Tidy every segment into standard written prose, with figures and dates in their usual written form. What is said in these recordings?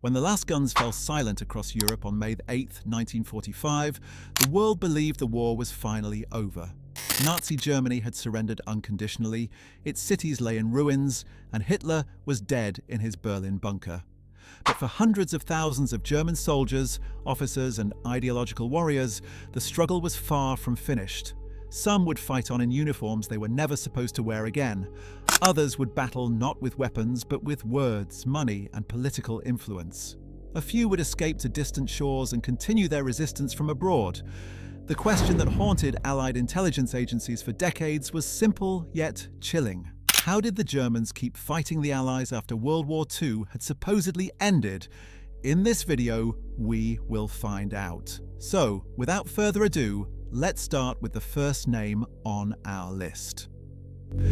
When the last guns fell silent across Europe on May 8, 1945, the world believed the war was finally over. Nazi Germany had surrendered unconditionally, its cities lay in ruins, and Hitler was dead in his Berlin bunker. But for hundreds of thousands of German soldiers, officers, and ideological warriors, the struggle was far from finished. Some would fight on in uniforms they were never supposed to wear again. Others would battle not with weapons, but with words, money, and political influence. A few would escape to distant shores and continue their resistance from abroad. The question that haunted Allied intelligence agencies for decades was simple yet chilling. How did the Germans keep fighting the Allies after World War II had supposedly ended? In this video, we will find out. So, without further ado, let's start with the first name on our list. In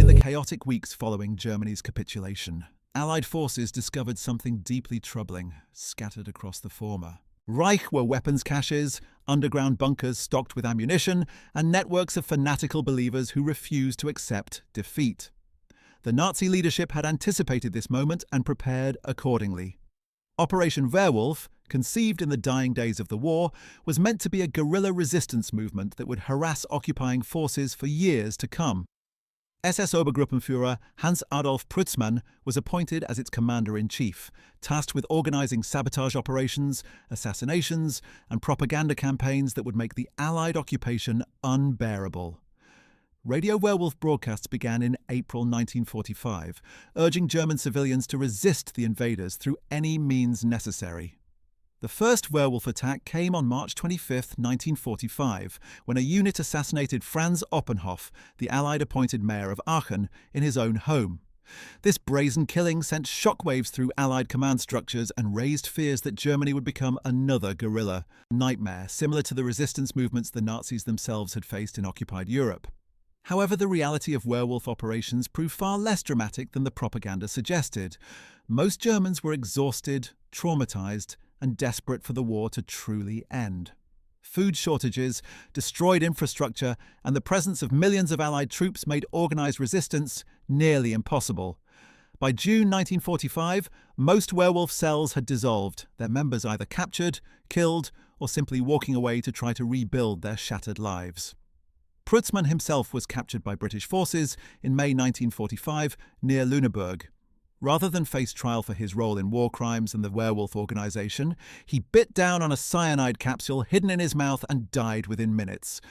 the chaotic weeks following Germany's capitulation, Allied forces discovered something deeply troubling scattered across the former. Reich were weapons caches, underground bunkers stocked with ammunition, and networks of fanatical believers who refused to accept defeat. The Nazi leadership had anticipated this moment and prepared accordingly. Operation Werewolf, conceived in the dying days of the war, was meant to be a guerrilla resistance movement that would harass occupying forces for years to come. SS Obergruppenführer Hans Adolf Prützmann was appointed as its commander-in-chief, tasked with organizing sabotage operations, assassinations, and propaganda campaigns that would make the Allied occupation unbearable. Radio Werewolf broadcasts began in April 1945, urging German civilians to resist the invaders through any means necessary. The first werewolf attack came on March 25, 1945, when a unit assassinated Franz Oppenhoff, the Allied-appointed mayor of Aachen, in his own home. This brazen killing sent shockwaves through Allied command structures and raised fears that Germany would become another guerrilla nightmare, similar to the resistance movements the Nazis themselves had faced in occupied Europe. However, the reality of werewolf operations proved far less dramatic than the propaganda suggested. Most Germans were exhausted, traumatized, and desperate for the war to truly end. Food shortages, destroyed infrastructure, and the presence of millions of Allied troops made organized resistance nearly impossible. By June 1945, most werewolf cells had dissolved, their members either captured, killed, or simply walking away to try to rebuild their shattered lives. Prützmann himself was captured by British forces in May 1945 near Lüneburg. Rather than face trial for his role in war crimes and the werewolf organization, he bit down on a cyanide capsule hidden in his mouth and died within minutes.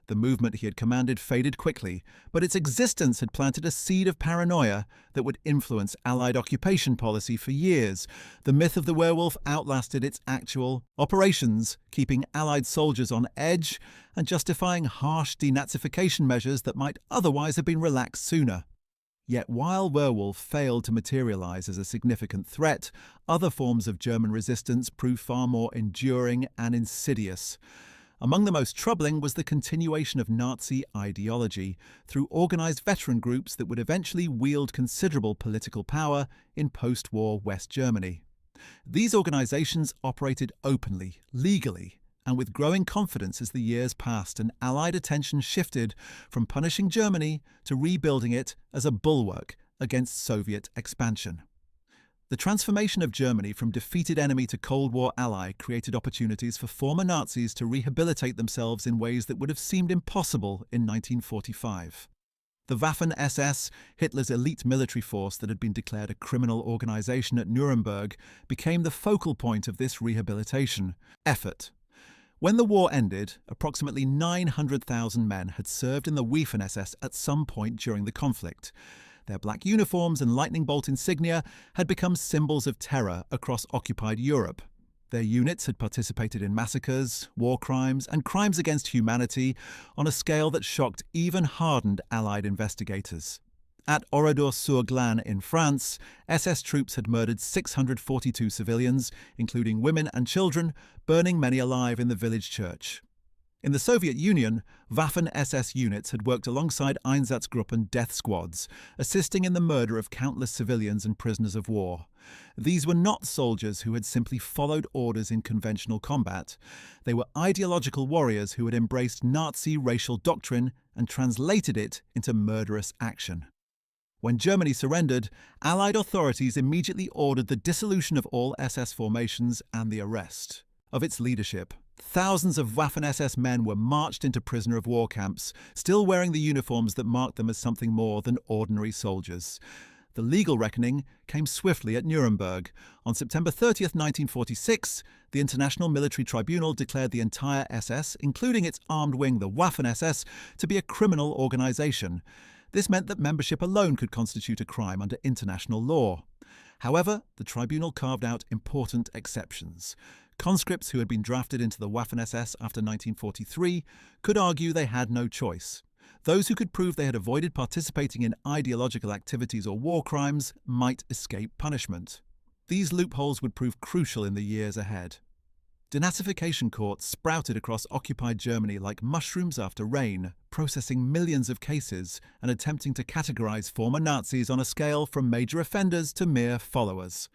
The movement he had commanded faded quickly, but its existence had planted a seed of paranoia that would influence Allied occupation policy for years. The myth of the werewolf outlasted its actual operations, keeping Allied soldiers on edge and justifying harsh denazification measures that might otherwise have been relaxed sooner. Yet while werewolf failed to materialize as a significant threat, other forms of German resistance proved far more enduring and insidious. Among the most troubling was the continuation of Nazi ideology through organized veteran groups that would eventually wield considerable political power in post-war West Germany. These organizations operated openly, legally, and with growing confidence as the years passed and Allied attention shifted from punishing Germany to rebuilding it as a bulwark against Soviet expansion. The transformation of Germany from defeated enemy to Cold War ally created opportunities for former Nazis to rehabilitate themselves in ways that would have seemed impossible in 1945. The Waffen-SS, Hitler's elite military force that had been declared a criminal organization at Nuremberg, became the focal point of this rehabilitation effort. When the war ended, approximately 900,000 men had served in the Waffen-SS at some point during the conflict. Their black uniforms and lightning bolt insignia had become symbols of terror across occupied Europe. Their units had participated in massacres, war crimes, and crimes against humanity on a scale that shocked even hardened Allied investigators. At Oradour-sur-Glane in France, SS troops had murdered 642 civilians, including women and children, burning many alive in the village church. In the Soviet Union, Waffen-SS units had worked alongside Einsatzgruppen death squads, assisting in the murder of countless civilians and prisoners of war. These were not soldiers who had simply followed orders in conventional combat. They were ideological warriors who had embraced Nazi racial doctrine and translated it into murderous action. When Germany surrendered, Allied authorities immediately ordered the dissolution of all SS formations and the arrest of its leadership. Thousands of Waffen-SS men were marched into prisoner of war camps, still wearing the uniforms that marked them as something more than ordinary soldiers. The legal reckoning came swiftly at Nuremberg. On September 30th, 1946, the International Military Tribunal declared the entire SS, including its armed wing, the Waffen-SS, to be a criminal organization. This meant that membership alone could constitute a crime under international law. However, the tribunal carved out important exceptions. Conscripts who had been drafted into the Waffen-SS after 1943 could argue they had no choice. Those who could prove they had avoided participating in ideological activities or war crimes might escape punishment. These loopholes would prove crucial in the years ahead. Denazification courts sprouted across occupied Germany like mushrooms after rain, processing millions of cases and attempting to categorize former Nazis on a scale from major offenders to mere followers.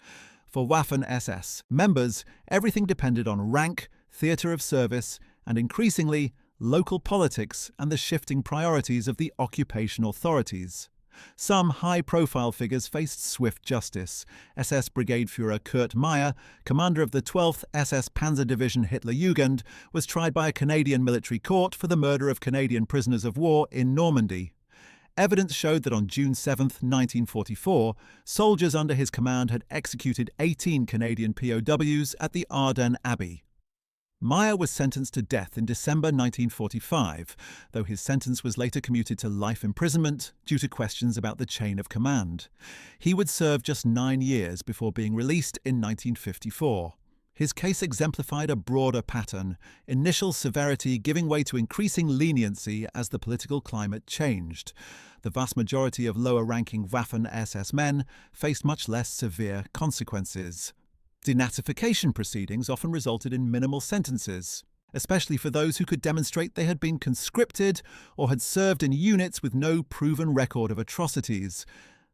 For Waffen-SS members, everything depended on rank, theatre of service, and increasingly, local politics and the shifting priorities of the occupation authorities. Some high-profile figures faced swift justice. SS Brigade Führer Kurt Meyer, commander of the 12th SS Panzer Division Hitlerjugend, was tried by a Canadian military court for the murder of Canadian prisoners of war in Normandy. Evidence showed that on June 7, 1944, soldiers under his command had executed 18 Canadian POWs at the Ardennes Abbey. Meyer was sentenced to death in December 1945, though his sentence was later commuted to life imprisonment due to questions about the chain of command. He would serve just 9 years before being released in 1954. His case exemplified a broader pattern, initial severity giving way to increasing leniency as the political climate changed. The vast majority of lower-ranking Waffen-SS men faced much less severe consequences. Denazification proceedings often resulted in minimal sentences, especially for those who could demonstrate they had been conscripted or had served in units with no proven record of atrocities.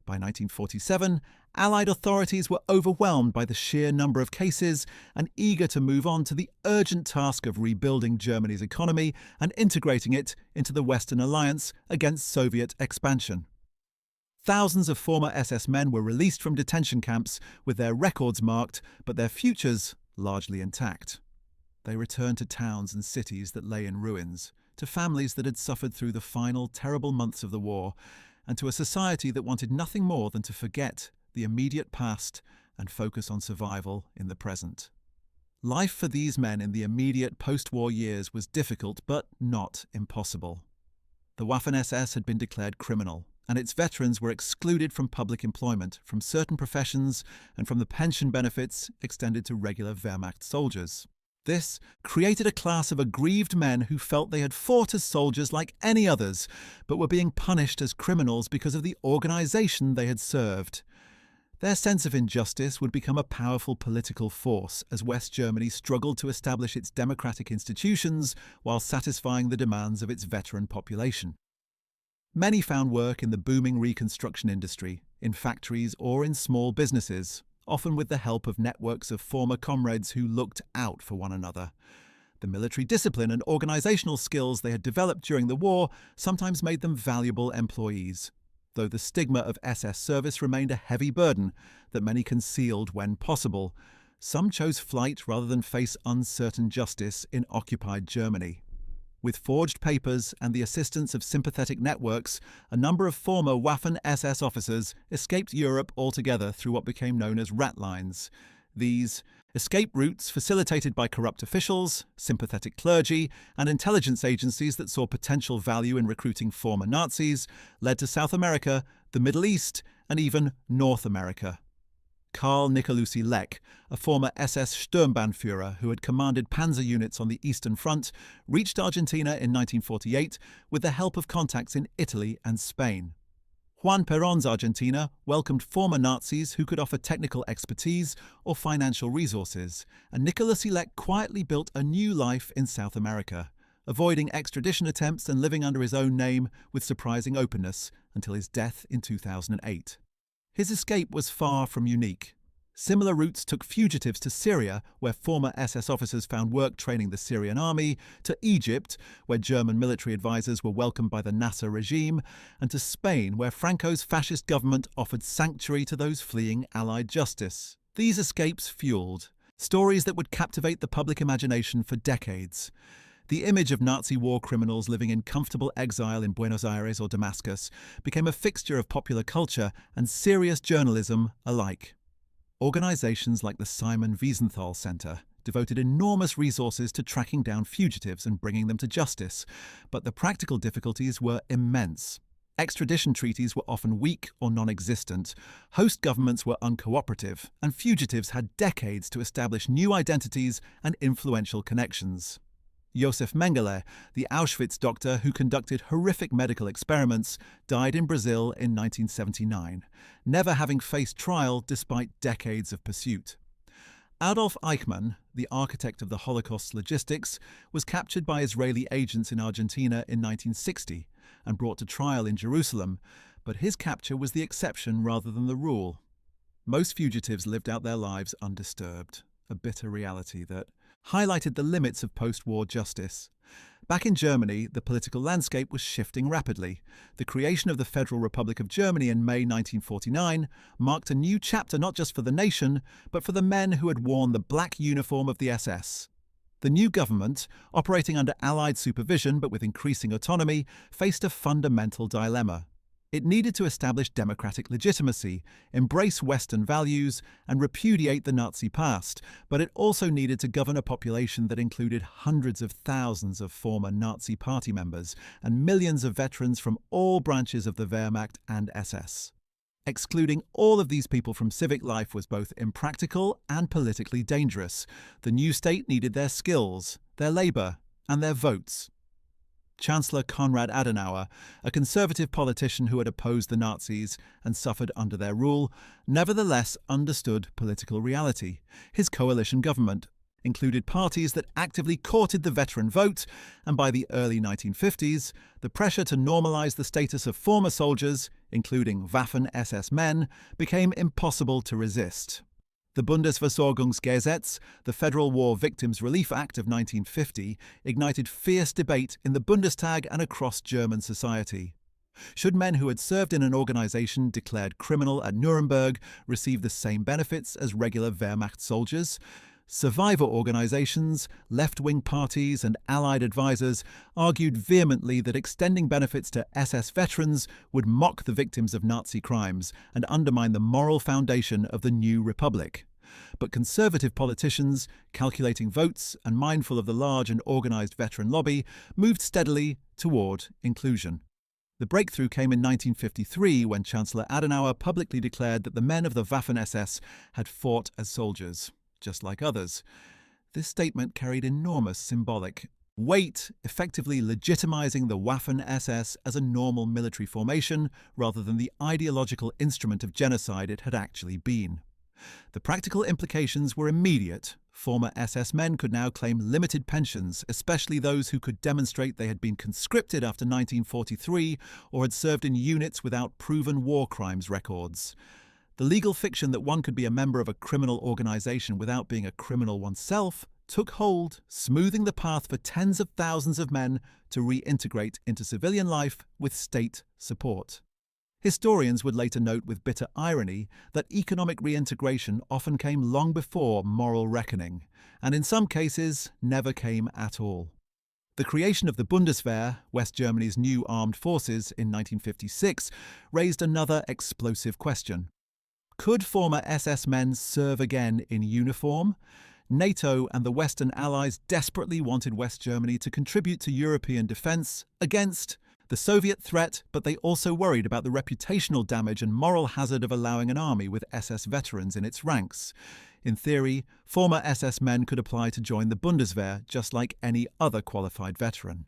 By 1947, Allied authorities were overwhelmed by the sheer number of cases and eager to move on to the urgent task of rebuilding Germany's economy and integrating it into the Western alliance against Soviet expansion. Thousands of former SS men were released from detention camps with their records marked, but their futures largely intact. They returned to towns and cities that lay in ruins, to families that had suffered through the final terrible months of the war, and to a society that wanted nothing more than to forget the immediate past and focus on survival in the present. Life for these men in the immediate post-war years was difficult but not impossible. The Waffen-SS had been declared criminal, and its veterans were excluded from public employment, from certain professions, and from the pension benefits extended to regular Wehrmacht soldiers. This created a class of aggrieved men who felt they had fought as soldiers like any others, but were being punished as criminals because of the organization they had served. Their sense of injustice would become a powerful political force as West Germany struggled to establish its democratic institutions while satisfying the demands of its veteran population. Many found work in the booming reconstruction industry, in factories or in small businesses, often with the help of networks of former comrades who looked out for one another. The military discipline and organizational skills they had developed during the war sometimes made them valuable employees, though the stigma of SS service remained a heavy burden that many concealed when possible. Some chose flight rather than face uncertain justice in occupied Germany. With forged papers and the assistance of sympathetic networks, a number of former Waffen-SS officers escaped Europe altogether through what became known as rat lines. These escape routes, facilitated by corrupt officials, sympathetic clergy, and intelligence agencies that saw potential value in recruiting former Nazis, led to South America, the Middle East, and even North America. Karl Nicolucci Leck, a former SS Sturmbannführer who had commanded panzer units on the Eastern Front, reached Argentina in 1948 with the help of contacts in Italy and Spain. Juan Perón's Argentina welcomed former Nazis who could offer technical expertise or financial resources, and Nicolucci Leck quietly built a new life in South America, avoiding extradition attempts and living under his own name with surprising openness until his death in 2008. His escape was far from unique. Similar routes took fugitives to Syria, where former SS officers found work training the Syrian army, to Egypt, where German military advisors were welcomed by the Nasser regime, and to Spain, where Franco's fascist government offered sanctuary to those fleeing Allied justice. These escapes fueled stories that would captivate the public imagination for decades. The image of Nazi war criminals living in comfortable exile in Buenos Aires or Damascus became a fixture of popular culture and serious journalism alike. Organizations like the Simon Wiesenthal Center devoted enormous resources to tracking down fugitives and bringing them to justice, but the practical difficulties were immense. Extradition treaties were often weak or non-existent, host governments were uncooperative, and fugitives had decades to establish new identities and influential connections. Josef Mengele, the Auschwitz doctor who conducted horrific medical experiments, died in Brazil in 1979, never having faced trial despite decades of pursuit. Adolf Eichmann, the architect of the Holocaust's logistics, was captured by Israeli agents in Argentina in 1960 and brought to trial in Jerusalem, but his capture was the exception rather than the rule. Most fugitives lived out their lives undisturbed, a bitter reality that highlighted the limits of post-war justice. Back in Germany, the political landscape was shifting rapidly. The creation of the Federal Republic of Germany in May 1949 marked a new chapter not just for the nation, but for the men who had worn the black uniform of the SS. The new government, operating under Allied supervision but with increasing autonomy, faced a fundamental dilemma. It needed to establish democratic legitimacy, embrace Western values, and repudiate the Nazi past, but it also needed to govern a population that included hundreds of thousands of former Nazi party members and millions of veterans from all branches of the Wehrmacht and SS. Excluding all of these people from civic life was both impractical and politically dangerous. The new state needed their skills, their labor, and their votes. Chancellor Konrad Adenauer, a conservative politician who had opposed the Nazis and suffered under their rule, nevertheless understood political reality. His coalition government included parties that actively courted the veteran vote, and by the early 1950s, the pressure to normalize the status of former soldiers, including Waffen-SS men, became impossible to resist. The Bundesversorgungsgesetz, the Federal War Victims Relief Act of 1950, ignited fierce debate in the Bundestag and across German society. Should men who had served in an organization declared criminal at Nuremberg receive the same benefits as regular Wehrmacht soldiers? Survivor organizations, left-wing parties, and Allied advisors argued vehemently that extending benefits to SS veterans would mock the victims of Nazi crimes and undermine the moral foundation of the new republic. But conservative politicians, calculating votes and mindful of the large and organized veteran lobby, moved steadily toward inclusion. The breakthrough came in 1953 when Chancellor Adenauer publicly declared that the men of the Waffen-SS had fought as soldiers, just like others. This statement carried enormous symbolic weight, effectively legitimizing the Waffen-SS as a normal military formation rather than the ideological instrument of genocide it had actually been. The practical implications were immediate. Former SS men could now claim limited pensions, especially those who could demonstrate they had been conscripted after 1943 or had served in units without proven war crimes records. The legal fiction that one could be a member of a criminal organization without being a criminal oneself took hold, smoothing the path for tens of thousands of men to reintegrate into civilian life with state support. Historians would later note with bitter irony that economic reintegration often came long before moral reckoning, and in some cases never came at all. The creation of the Bundeswehr, West Germany's new armed forces, in 1956 raised another explosive question. Could former SS men serve again in uniform? NATO and the Western Allies desperately wanted West Germany to contribute to European defense against the Soviet threat, but they also worried about the reputational damage and moral hazard of allowing an army with SS veterans in its ranks. In theory, former SS men could apply to join the Bundeswehr just like any other qualified veteran.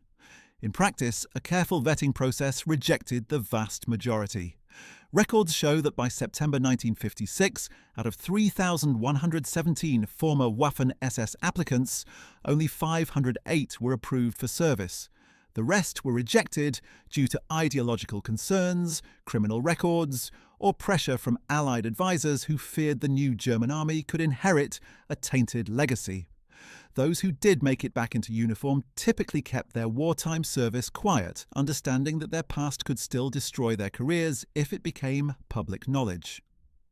In practice, a careful vetting process rejected the vast majority. Records show that by September 1956, out of 3,117 former Waffen-SS applicants, only 508 were approved for service. The rest were rejected due to ideological concerns, criminal records, or pressure from Allied advisors who feared the new German army could inherit a tainted legacy. Those who did make it back into uniform typically kept their wartime service quiet, understanding that their past could still destroy their careers if it became public knowledge.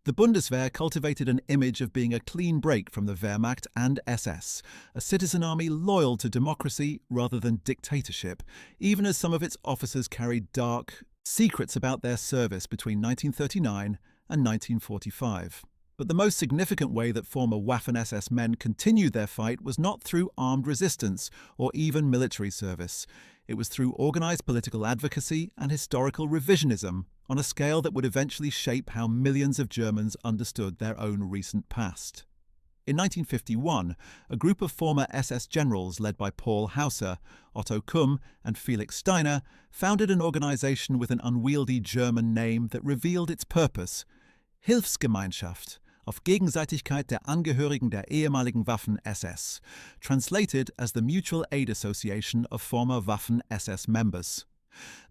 The Bundeswehr cultivated an image of being a clean break from the Wehrmacht and SS, a citizen army loyal to democracy rather than dictatorship, even as some of its officers carried dark secrets about their service between 1939 and 1945. But the most significant way that former Waffen-SS men continued their fight was not through armed resistance or even military service. It was through organized political advocacy and historical revisionism on a scale that would eventually shape how millions of Germans understood their own recent past. In 1951, a group of former SS generals led by Paul Hauser, Otto Kumm, and Felix Steiner founded an organization with an unwieldy German name that revealed its purpose: Hilfsgemeinschaft, auf Gegenseitigkeit der Angehörigen der ehemaligen Waffen-SS, translated as the Mutual Aid Association of former Waffen-SS members.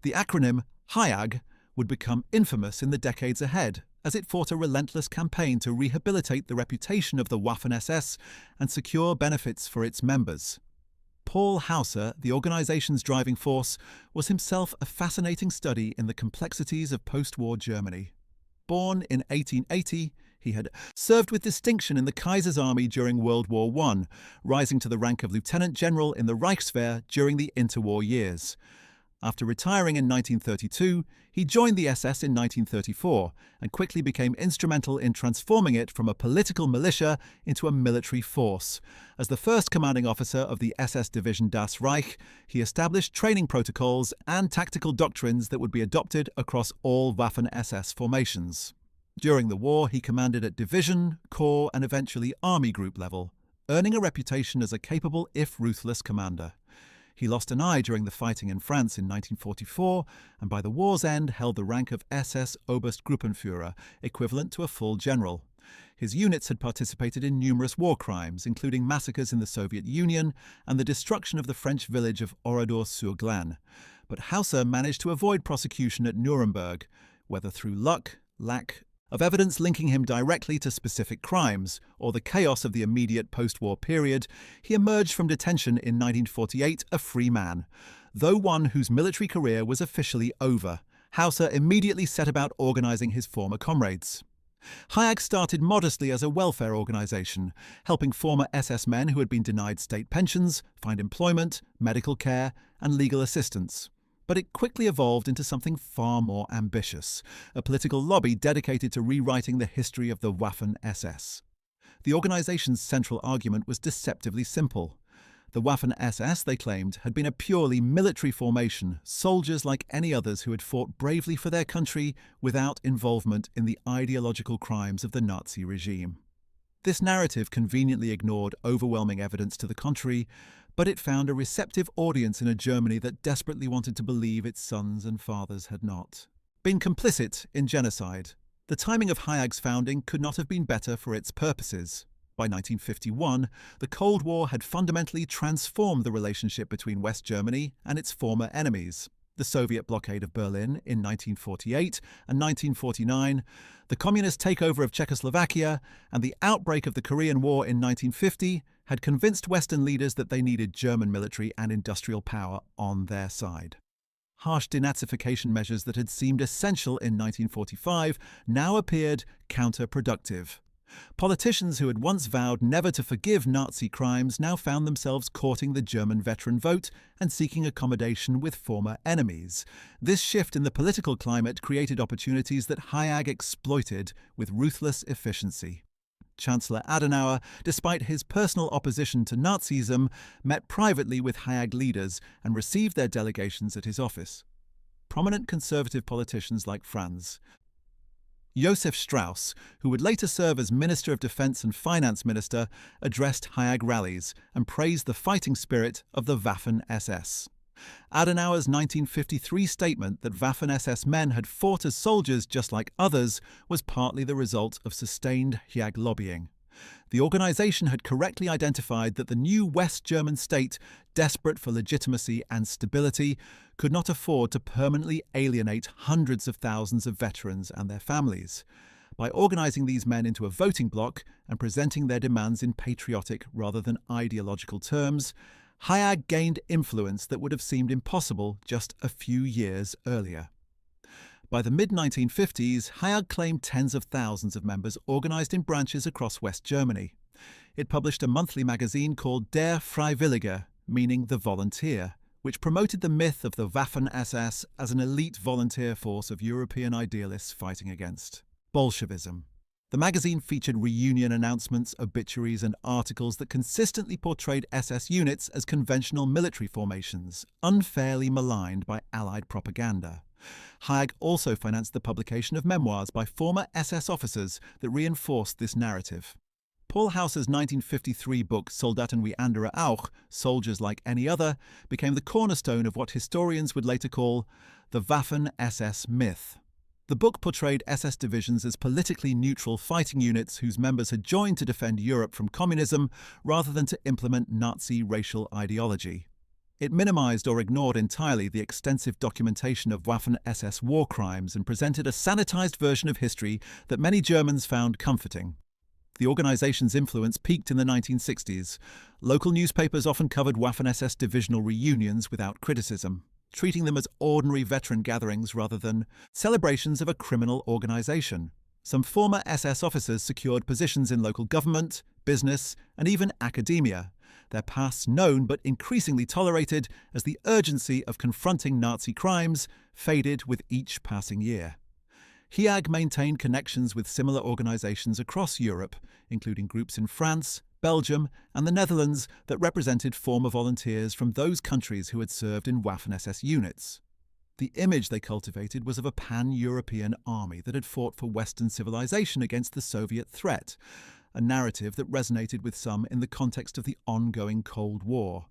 The acronym HIAG would become infamous in the decades ahead, as it fought a relentless campaign to rehabilitate the reputation of the Waffen-SS and secure benefits for its members. Paul Hauser, the organization's driving force, was himself a fascinating study in the complexities of post-war Germany. Born in 1880, he had served with distinction in the Kaiser's army during World War I, rising to the rank of lieutenant general in the Reichswehr during the interwar years. After retiring in 1932, he joined the SS in 1934 and quickly became instrumental in transforming it from a political militia into a military force. As the first commanding officer of the SS division Das Reich, he established training protocols and tactical doctrines that would be adopted across all Waffen-SS formations. During the war, he commanded at division, corps, and eventually army group level, earning a reputation as a capable if ruthless commander. He lost an eye during the fighting in France in 1944, and by the war's end held the rank of SS Oberstgruppenführer, equivalent to a full general. His units had participated in numerous war crimes, including massacres in the Soviet Union and the destruction of the French village of Oradour-sur-Glane. But Hauser managed to avoid prosecution at Nuremberg, whether through luck, lack of evidence linking him directly to specific crimes, or the chaos of the immediate post-war period, he emerged from detention in 1948 a free man. Though one whose military career was officially over, Hauser immediately set about organizing his former comrades. HIAG started modestly as a welfare organization, helping former SS men who had been denied state pensions find employment, medical care, and legal assistance. But it quickly evolved into something far more ambitious, a political lobby dedicated to rewriting the history of the Waffen-SS. The organization's central argument was deceptively simple. The Waffen-SS, they claimed, had been a purely military formation, soldiers like any others who had fought bravely for their country without involvement in the ideological crimes of the Nazi regime. This narrative conveniently ignored overwhelming evidence to the contrary, but it found a receptive audience in a Germany that desperately wanted to believe its sons and fathers had not been complicit in genocide. The timing of HIAG's founding could not have been better for its purposes. By 1951, the Cold War had fundamentally transformed the relationship between West Germany and its former enemies. The Soviet blockade of Berlin in 1948 and 1949, the communist takeover of Czechoslovakia, and the outbreak of the Korean War in 1950 had convinced Western leaders that they needed German military and industrial power on their side. Harsh denazification measures that had seemed essential in 1945 now appeared counterproductive. Politicians who had once vowed never to forgive Nazi crimes now found themselves courting the German veteran vote and seeking accommodation with former enemies. This shift in the political climate created opportunities that HIAG exploited with ruthless efficiency. Chancellor Adenauer, despite his personal opposition to Nazism, met privately with HIAG leaders and received their delegations at his office. Prominent conservative politicians like Franz Josef Strauss, who would later serve as Minister of Defense and Finance Minister, addressed HIAG rallies and praised the fighting spirit of the Waffen-SS. Adenauer's 1953 statement that Waffen-SS men had fought as soldiers just like others was partly the result of sustained HIAG lobbying. The organization had correctly identified that the new West German state, desperate for legitimacy and stability, could not afford to permanently alienate hundreds of thousands of veterans and their families. By organizing these men into a voting bloc and presenting their demands in patriotic rather than ideological terms, HIAG gained influence that would have seemed impossible just a few years earlier. By the mid-1950s, HIAG claimed tens of thousands of members organized in branches across West Germany. It published a monthly magazine called Der Freiwillige, meaning the volunteer, which promoted the myth of the Waffen-SS as an elite volunteer force of European idealists fighting against Bolshevism. The magazine featured reunion announcements, obituaries, and articles that consistently portrayed SS units as conventional military formations, unfairly maligned by Allied propaganda. HIAG also financed the publication of memoirs by former SS officers that reinforced this narrative. Paul Hauser's 1953 book Soldaten wie andere auch, Soldiers Like Any Other, became the cornerstone of what historians would later call the Waffen-SS myth. The book portrayed SS divisions as politically neutral fighting units whose members had joined to defend Europe from communism rather than to implement Nazi racial ideology. It minimized or ignored entirely the extensive documentation of Waffen-SS war crimes and presented a sanitized version of history that many Germans found comforting. The organization's influence peaked in the 1960s. Local newspapers often covered Waffen-SS divisional reunions without criticism, treating them as ordinary veteran gatherings rather than celebrations of a criminal organization. Some former SS officers secured positions in local government, business, and even academia, their pasts known but increasingly tolerated as the urgency of confronting Nazi crimes faded with each passing year. HIAG maintained connections with similar organizations across Europe, including groups in France, Belgium, and the Netherlands that represented former volunteers from those countries who had served in Waffen-SS units. The image they cultivated was of a pan-European army that had fought for Western civilization against the Soviet threat, a narrative that resonated with some in the context of the ongoing Cold War.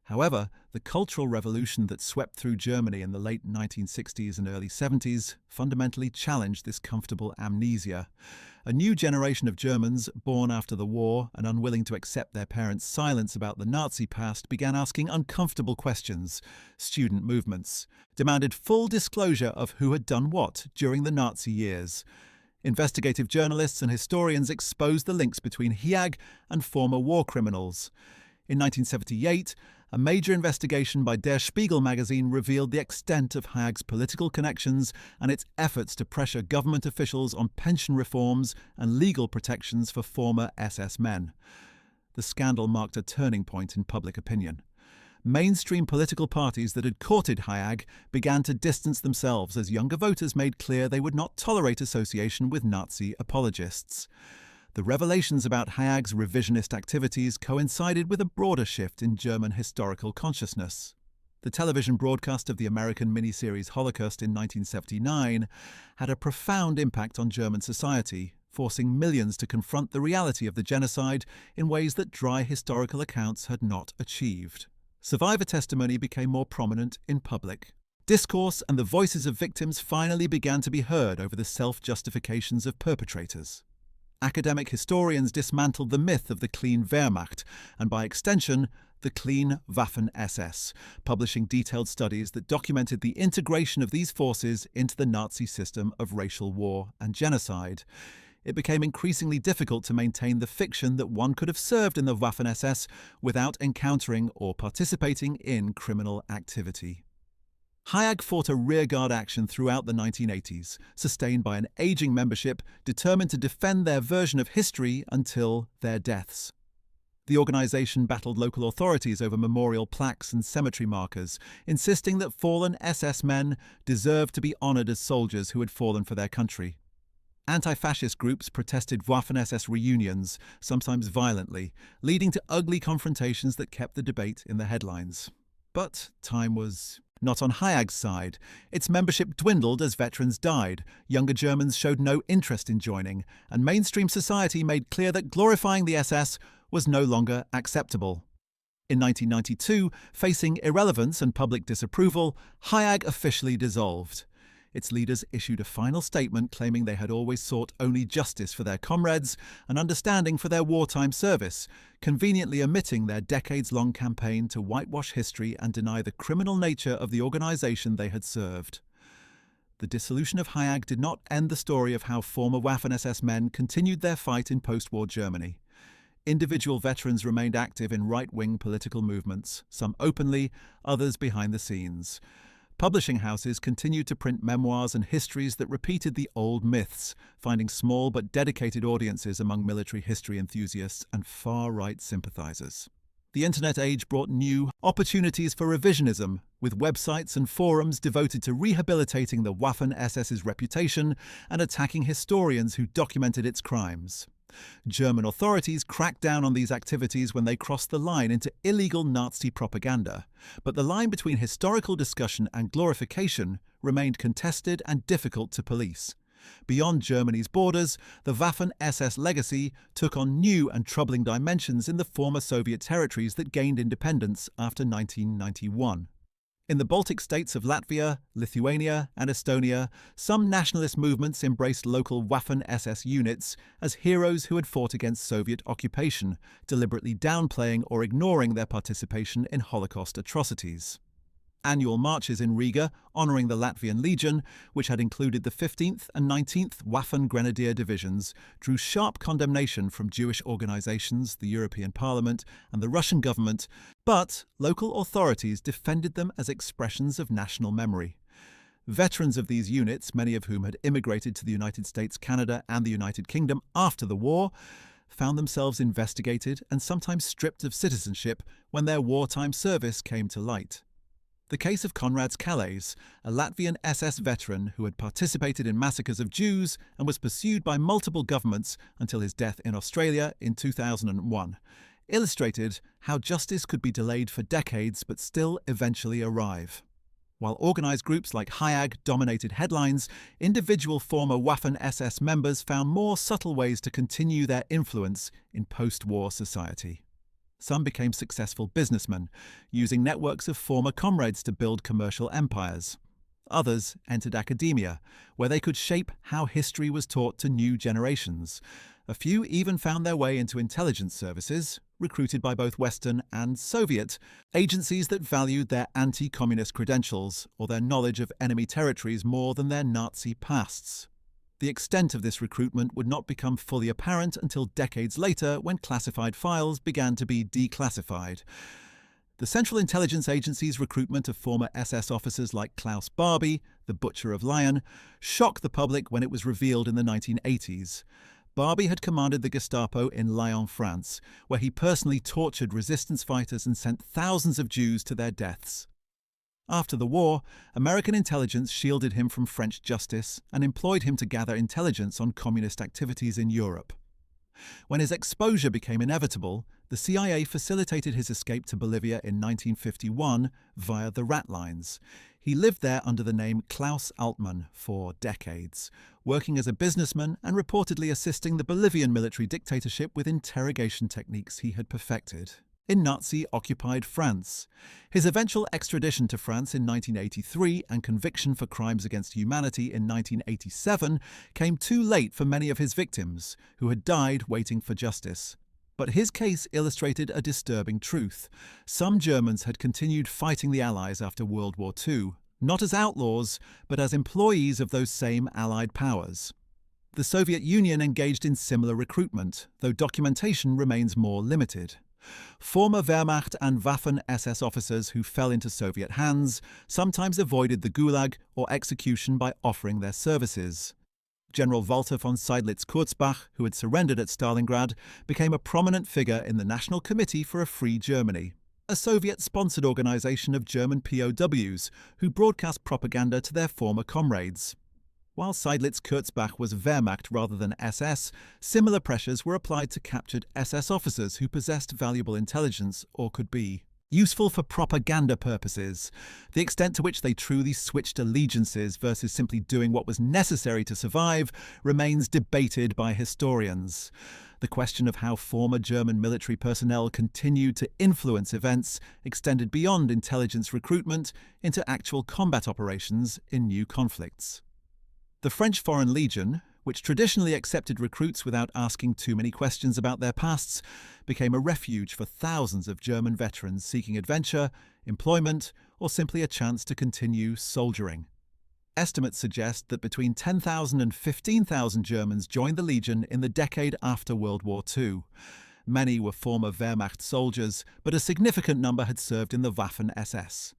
However, the cultural revolution that swept through Germany in the late 1960s and early 70s fundamentally challenged this comfortable amnesia. A new generation of Germans, born after the war and unwilling to accept their parents' silence about the Nazi past, began asking uncomfortable questions. Student movements demanded full disclosure of who had done what during the Nazi years. Investigative journalists and historians exposed the links between HIAG and former war criminals. In 1978, a major investigation by Der Spiegel magazine revealed the extent of HIAG's political connections and its efforts to pressure government officials on pension reforms and legal protections for former SS men. The scandal marked a turning point in public opinion. Mainstream political parties that had courted HIAG began to distance themselves as younger voters made clear they would not tolerate association with Nazi apologists. The revelations about HIAG's revisionist activities coincided with a broader shift in German historical consciousness. The television broadcast of the American miniseries Holocaust in 1979 had a profound impact on German society, forcing millions to confront the reality of the genocide in ways that dry historical accounts had not achieved. Survivor testimony became more prominent in public. Discourse and the voices of victims finally began to be heard over the self-justifications of perpetrators. Academic historians dismantled the myth of the clean Wehrmacht, and by extension, the clean Waffen-SS, publishing detailed studies that documented the integration of these forces into the Nazi system of racial war and genocide. It became increasingly difficult to maintain the fiction that one could have served in the Waffen-SS without encountering or participating in criminal activity. HIAG fought a rearguard action throughout the 1980s, sustained by an aging membership determined to defend their version of history until their deaths. The organization battled local authorities over memorial plaques and cemetery markers, insisting that fallen SS men deserved to be honored as soldiers who had fallen for their country. Anti-fascist groups protested Waffen-SS reunions, sometimes violently, leading to ugly confrontations that kept the debate in the headlines. But time was not on HIAG's side. Its membership dwindled as veterans died, younger Germans showed no interest in joining, and mainstream society made clear that glorifying the SS was no longer acceptable. In 1992, facing irrelevance and public disapproval, HIAG officially dissolved. Its leaders issued a final statement claiming they had always sought only justice for their comrades and understanding for their wartime service, conveniently omitting their decades-long campaign to whitewash history and deny the criminal nature of the organization they had served. The dissolution of HIAG did not end the story of how former Waffen-SS men continued their fight in post-war Germany. Individual veterans remained active in right-wing political movements, some openly, others behind the scenes. Publishing houses continued to print memoirs and histories that repeated the old myths, finding small but dedicated audiences among military history enthusiasts and far-right sympathizers. The internet age brought new opportunities for revisionism, with websites and forums devoted to rehabilitating the Waffen-SS's reputation and attacking historians who documented its crimes. German authorities cracked down on these activities when they crossed the line into illegal Nazi propaganda, but the line between historical discussion and glorification remained contested and difficult to police. Beyond Germany's borders, the Waffen-SS legacy took on new and troubling dimensions in the former Soviet territories that gained independence after 1991. In the Baltic states of Latvia, Lithuania, and Estonia, some nationalist movements embraced local Waffen-SS units as heroes who had fought against Soviet occupation, deliberately downplaying or ignoring their participation in Holocaust atrocities. Annual marches in Riga honouring the Latvian Legion, which had included the 15th and 19th Waffen Grenadier Divisions, drew sharp condemnation from Jewish organisations, the European Parliament, and the Russian government, but local authorities defended them as expressions of national memory. Veterans of these units, many of whom had immigrated to the United States, Canada, and the United Kingdom after the war, found themselves investigated and sometimes stripped of citizenship when their wartime service came to light. The case of Konrads Kalēs, a Latvian SS veteran who had participated in massacres of Jews and was pursued by multiple governments until his death in Australia in 2001, illustrated how justice could be delayed for decades but still eventually arrive. While organised groups like HIAG dominated headlines, individual former Waffen-SS members found more subtle ways to continue their influence in post-war society. Some became successful businessmen, using networks of former comrades to build commercial empires. Others entered academia, where they could shape how history was taught to new generations. A few even found their way into intelligence services, recruited by both Western and Soviet agencies that valued their anti-communist credentials or their knowledge of enemy territories more than their Nazi pasts. The extent of this recruitment would not become fully apparent until decades later when classified files began to be declassified. The Central Intelligence Agency's recruitment of former SS officers like Klaus Barbie, the Butcher of Lyon, shocked the public when it was revealed in the 1980s. Barbie had commanded the Gestapo in Lyon, France, where he personally tortured resistance fighters and sent thousands of Jews to their deaths. After the war, American intelligence shielded him from French justice and employed him to gather intelligence on communist activities in Europe. When his exposure became inevitable, the CIA facilitated his escape to Bolivia in 1951 via the Rat Lines. He lived there under the name Klaus Altmann for decades, working as a businessman and reportedly assisting the Bolivian military dictatorship with interrogation techniques he had perfected in Nazi-occupied France. His eventual extradition to France in 1983 and conviction for crimes against humanity in 1987 came too late for many of his victims, who had died waiting for justice. But his case illustrated a disturbing truth. Some Germans had continued fighting the Allies after World War II, not as outlaws, but as employees of those same Allied powers. The Soviet Union engaged in similar recruitment, though documentation remains more limited. Former Wehrmacht and Waffen-SS officers who fell into Soviet hands sometimes avoided the Gulag or execution by offering their services. General Walter von Seydlitz-Kurzbach, who had surrendered at Stalingrad, became a prominent figure in the National Committee for a Free Germany, a Soviet-sponsored organization of German POWs who broadcast propaganda to their former comrades. While Seydlitz-Kurzbach was Wehrmacht rather than SS, similar pressures were applied to captured SS officers who possessed valuable intelligence or could be useful for propaganda purposes. The extent to which they truly switched allegiances versus simply doing what was necessary to survive remains debated by historians. The question of how former German military personnel continued to influence events extended beyond intelligence recruitment into actual combat operations in new conflicts. The French Foreign Legion, which traditionally accepted recruits without asking too many questions about their pasts, became a refuge for thousands of German veterans seeking adventure, employment, or simply a chance to continue soldiering. Estimates suggest that between 10,000 and 15,000 Germans joined the Legion in the decade after World War II. Many were former Wehrmacht soldiers, but a significant number had served in the Waffen-SS.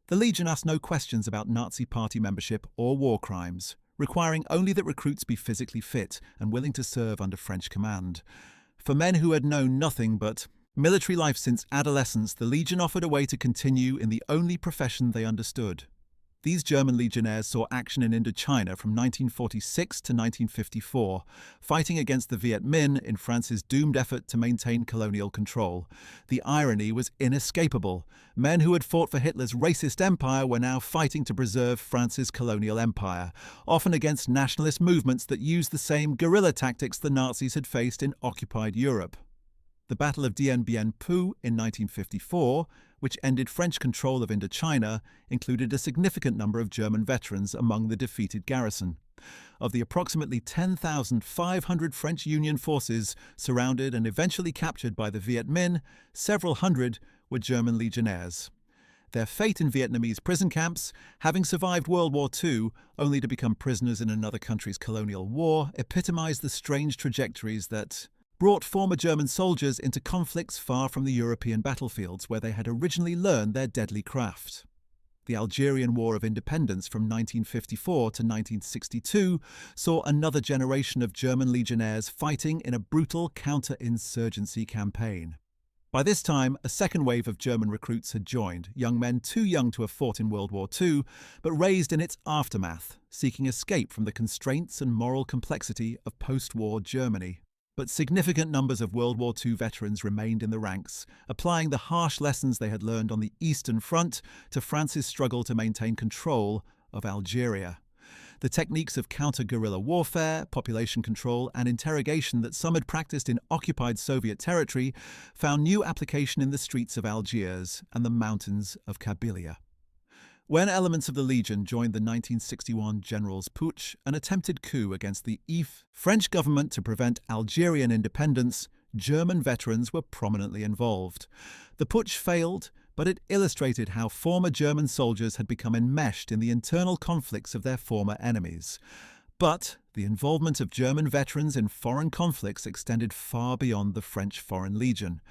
The Legion asked no questions about Nazi Party membership or war crimes, requiring only that recruits be physically fit and willing to serve under French command. For men who had known nothing but military life since adolescence, the Legion offered a way to continue in the only profession they understood. These German legionnaires saw action in Indochina from 1946 to 1954, fighting against the Viet Minh in France's doomed effort to maintain colonial control. The irony was inescapable. Men who had fought for Hitler's racist empire were now fighting to preserve France's colonial empire, often against nationalist movements that used the same guerrilla tactics the Nazis had faced in occupied Europe. The Battle of Dien Bien Phu in 1954, which ended French control of Indochina, included a significant number of German veterans among the defeated garrison. Of the approximately 10,500 French Union forces surrounded and eventually captured by the Viet Minh, several hundred were German legionnaires. Their fate in Vietnamese prison camps, having survived World War II only to become prisoners in another country's colonial war, epitomized the strange trajectories that brought former German soldiers into conflicts far from the European battlefields where they had originally learned their deadly craft. The Algerian War of Independence from 1954 to 1962 saw another generation of German legionnaires fighting in a brutal counter-insurgency campaign. By this time, a second wave of German recruits had joined, young men too young to have fought in World War II, but raised in its aftermath, seeking escape from the constraints and moral complexity of post-war Germany. But significant numbers of World War II veterans remained in the ranks, applying the harsh lessons they had learned on the Eastern Front to France's struggle to maintain control of Algeria. The techniques of counter-guerrilla warfare, population control, and interrogation that some had practiced in occupied Soviet territory found new application in the streets of Algiers and the mountains of Kabylia. When elements of the Legion joined the 1961 General's Putsch, an attempted coup against the French government to prevent Algerian independence, German veterans were prominently involved. The putsch failed, but it illustrated how former German soldiers had become enmeshed in the internal conflicts of their former enemies. But the involvement of German veterans in foreign conflicts extended far beyond the French Foreign Legion.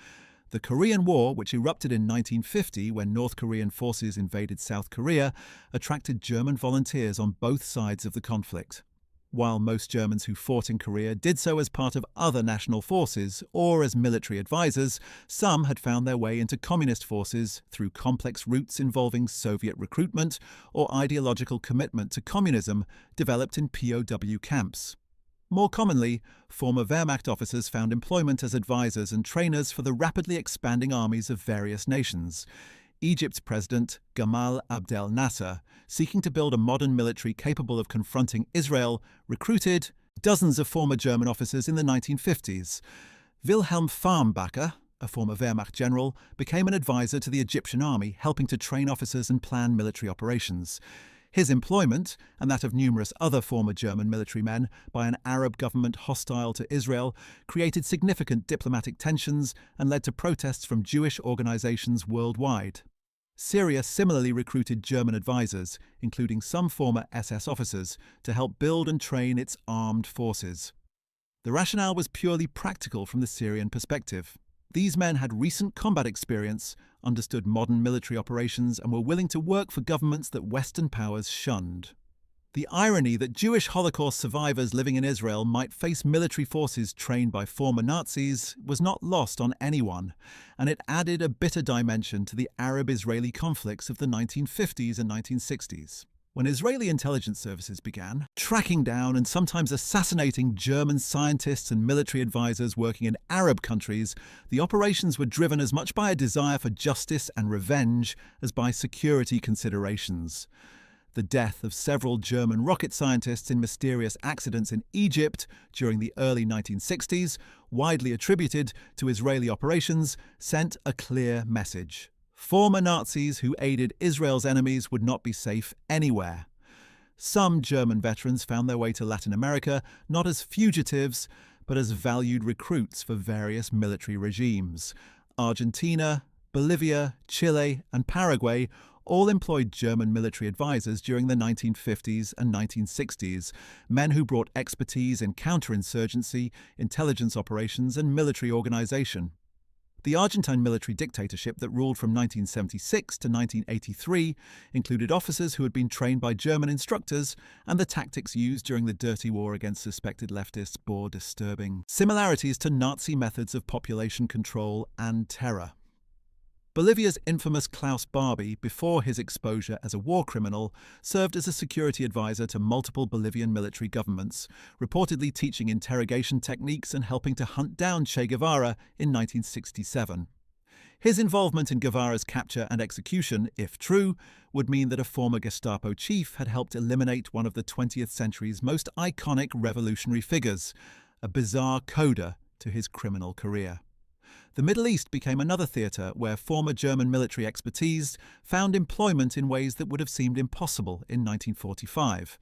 The Korean War, which erupted in 1950 when North Korean forces invaded South Korea, attracted German volunteers on both sides of the conflict. While most Germans who fought in Korea did so as part of other national forces or as military advisors, some had found their way into communist forces through complex routes involving Soviet recruitment or ideological commitment to communism developed in POW camps. More commonly, former Wehrmacht officers found employment as advisors and trainers for the rapidly expanding armies of various nations. Egypt's president, Gamal Abdel Nasser, seeking to build a modern military capable of confronting Israel, recruited dozens of former German officers in the 1950s. Wilhelm Farnbacher, a former Wehrmacht general, became an advisor to the Egyptian army, helping to train officers and plan military operations. His employment, and that of numerous other former German military men, by an Arab government hostile to Israel, created significant diplomatic tensions and led to protests from Jewish organizations worldwide. Syria similarly recruited German advisors, including some former SS officers, to help build and train its armed forces. The rationale was purely practical from the Syrian perspective. These men had recent combat experience, understood modern military operations, and were willing to work for governments that Western powers shunned. The irony that Jewish Holocaust survivors living in Israel might face military forces trained by former Nazis was not lost on anyone, and it added a bitter dimension to the Arab-Israeli conflicts of the 1950s and 1960s. When Israeli intelligence services began tracking down and sometimes assassinating German scientists and military advisors working in Arab countries, the operations were driven as much by a desire for justice and revenge as by security considerations. The death of several German rocket scientists in mysterious accidents in Egypt during the early 1960s, widely attributed to Israeli operations, sent a clear message. Former Nazis who aided Israel's enemies would not be safe anywhere. Some German veterans found their way to Latin America not as fugitives, but as valued recruits for various military regimes. Argentina, Bolivia, Chile, and Paraguay all employed German military advisors during the 1950s and 1960s, men who brought expertise in counterinsurgency, intelligence operations, and military organization. The Argentine military dictatorship that ruled from 1976 to 1983 included officers who had been trained by German instructors, and the tactics used during the dirty war against suspected leftists bore disturbing similarities to Nazi methods of population control and terror. Bolivia's infamous Klaus Barbie, before his exposure as a war criminal, served as a security advisor to multiple Bolivian military governments, reportedly teaching interrogation techniques and helping to hunt down Che Guevara in 1967. His involvement in Guevara's capture and execution, if true, would mean that a former Gestapo chief had helped eliminate one of the 20th century's most iconic revolutionary figures, a bizarre coda to his criminal career. The Middle East became another theatre where former German military expertise found employment in ways that would have seemed impossible in 1945.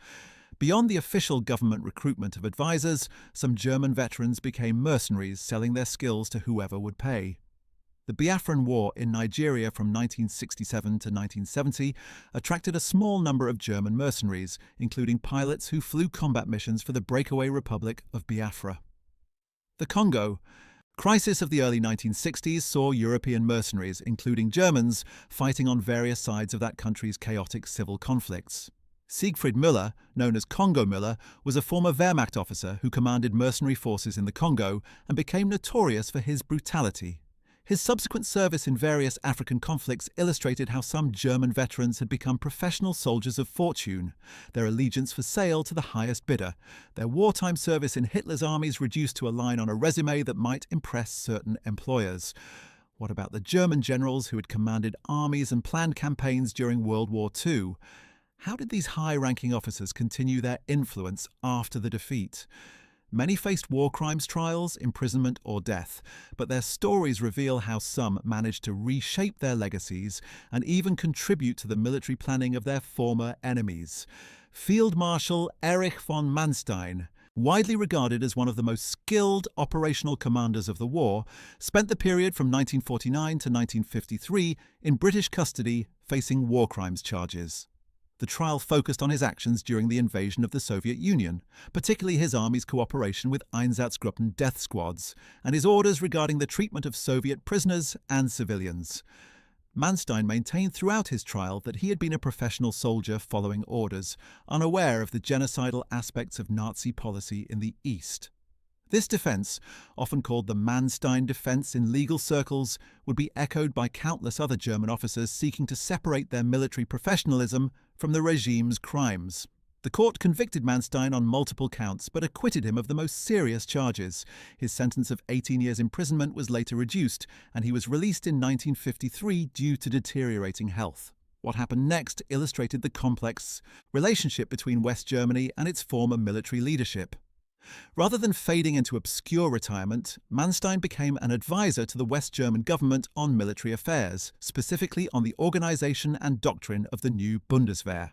Beyond the official government recruitment of advisors, some German veterans became mercenaries selling their skills to whoever would pay. The Biafran War in Nigeria from 1967 to 1970 attracted a small number of German mercenaries, including pilots who flew combat missions for the breakaway Republic of Biafra. The Congo. Crisis of the early 1960s saw European mercenaries, including Germans, fighting on various sides of that country's chaotic civil conflicts. Siegfried Müller, known as Congo Müller, was a former Wehrmacht officer who commanded mercenary forces in the Congo and became notorious for his brutality. His subsequent service in various African conflicts illustrated how some German veterans had become professional soldiers of fortune, their allegiance for sale to the highest bidder, their wartime service in Hitler's armies reduced to a line on a resume that might impress certain employers. What about the German generals who had commanded armies and planned campaigns during World War II? How did these high-ranking officers continue their influence after the defeat? Many faced war crimes trials, imprisonment, or death, but their stories reveal how some managed to reshape their legacies and even contribute to the military planning of their former enemies. Field Marshal Erich von Manstein, widely regarded as one of the most skilled operational commanders of the war, spent the period from 1949 to 1953 in British custody facing war crimes charges. The trial focused on his actions during the invasion of the Soviet Union, particularly his army's cooperation with Einsatzgruppen death squads, and his orders regarding the treatment of Soviet prisoners and civilians. Manstein maintained throughout his trial that he had been a professional soldier following orders, unaware of the genocidal aspects of Nazi policy in the East. This defense, often called the Manstein defense in legal circles, would be echoed by countless other German officers seeking to separate their military professionalism from the regime's crimes. The court convicted Manstein on multiple counts but acquitted him of the most serious charges. His sentence of 18 years imprisonment was later reduced, and he was released in 1953 due to deteriorating health. What happened next illustrated the complex relationship between West Germany and its former military leadership. Rather than fading into obscure retirement, Manstein became an advisor to the West German government on military affairs, specifically on the organization and doctrine of the new Bundeswehr.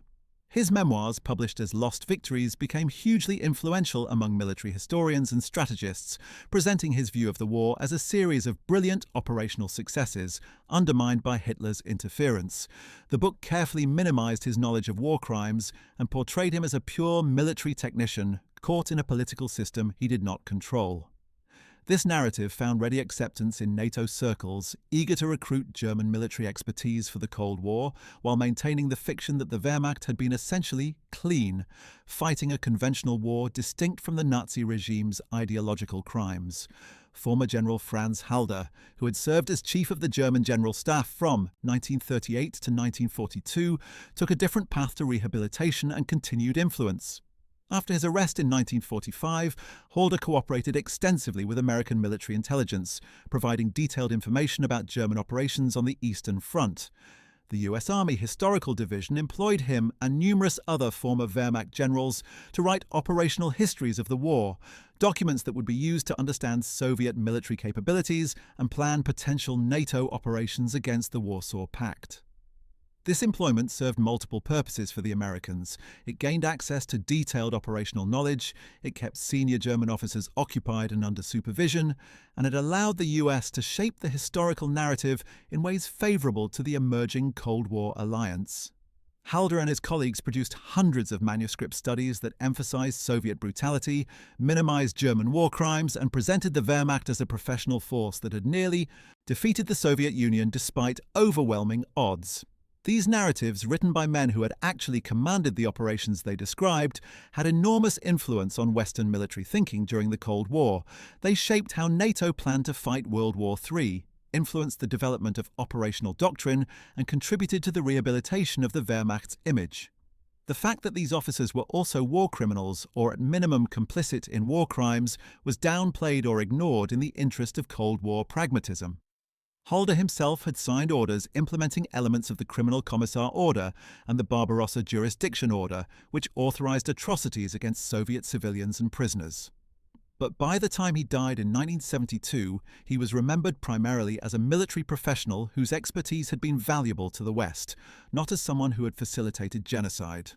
His memoirs, published as Lost Victories, became hugely influential among military historians and strategists, presenting his view of the war as a series of brilliant operational successes, undermined by Hitler's interference. The book carefully minimized his knowledge of war crimes and portrayed him as a pure military technician caught in a political system he did not control. This narrative found ready acceptance in NATO circles, eager to recruit German military expertise for the Cold War, while maintaining the fiction that the Wehrmacht had been essentially clean, fighting a conventional war distinct from the Nazi regime's ideological crimes. Former General Franz Halder, who had served as chief of the German General Staff from 1938 to 1942, took a different path to rehabilitation and continued influence. After his arrest in 1945, Halder cooperated extensively with American military intelligence, providing detailed information about German operations on the Eastern Front. The U.S. Army Historical Division employed him and numerous other former Wehrmacht generals to write operational histories of the war, documents that would be used to understand Soviet military capabilities and plan potential NATO operations against the Warsaw Pact. This employment served multiple purposes for the Americans. It gained access to detailed operational knowledge, it kept senior German officers occupied and under supervision, and it allowed the US to shape the historical narrative in ways favorable to the emerging Cold War alliance. Halder and his colleagues produced hundreds of manuscript studies that emphasized Soviet brutality, minimized German war crimes, and presented the Wehrmacht as a professional force that had nearly defeated the Soviet Union despite overwhelming odds. These narratives, written by men who had actually commanded the operations they described, had enormous influence on Western military thinking during the Cold War. They shaped how NATO planned to fight World War III, influenced the development of operational doctrine, and contributed to the rehabilitation of the Wehrmacht's image. The fact that these officers were also war criminals, or at minimum complicit in war crimes, was downplayed or ignored in the interest of Cold War pragmatism. Halder himself had signed orders implementing elements of the Criminal Commissar Order and the Barbarossa Jurisdiction Order, which authorized atrocities against Soviet civilians and prisoners. But by the time he died in 1972, he was remembered primarily as a military professional whose expertise had been valuable to the West, not as someone who had facilitated genocide.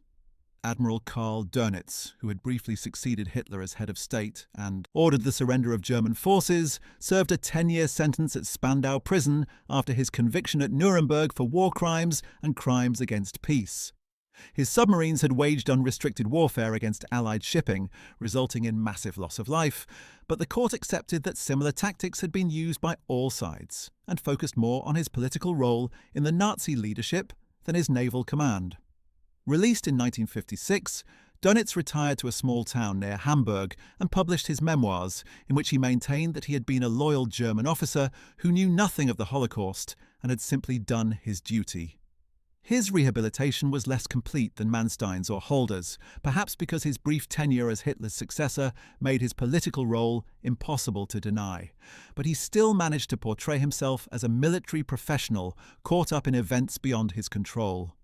Admiral Karl Dönitz, who had briefly succeeded Hitler as head of state and ordered the surrender of German forces, served a 10-year sentence at Spandau prison after his conviction at Nuremberg for war crimes and crimes against peace. His submarines had waged unrestricted warfare against Allied shipping, resulting in massive loss of life, but the court accepted that similar tactics had been used by all sides and focused more on his political role in the Nazi leadership than his naval command. Released in 1956, Dönitz retired to a small town near Hamburg and published his memoirs, in which he maintained that he had been a loyal German officer who knew nothing of the Holocaust and had simply done his duty. His rehabilitation was less complete than Manstein's or Halder's, perhaps because his brief tenure as Hitler's successor made his political role impossible to deny. But he still managed to portray himself as a military professional caught up in events beyond his control.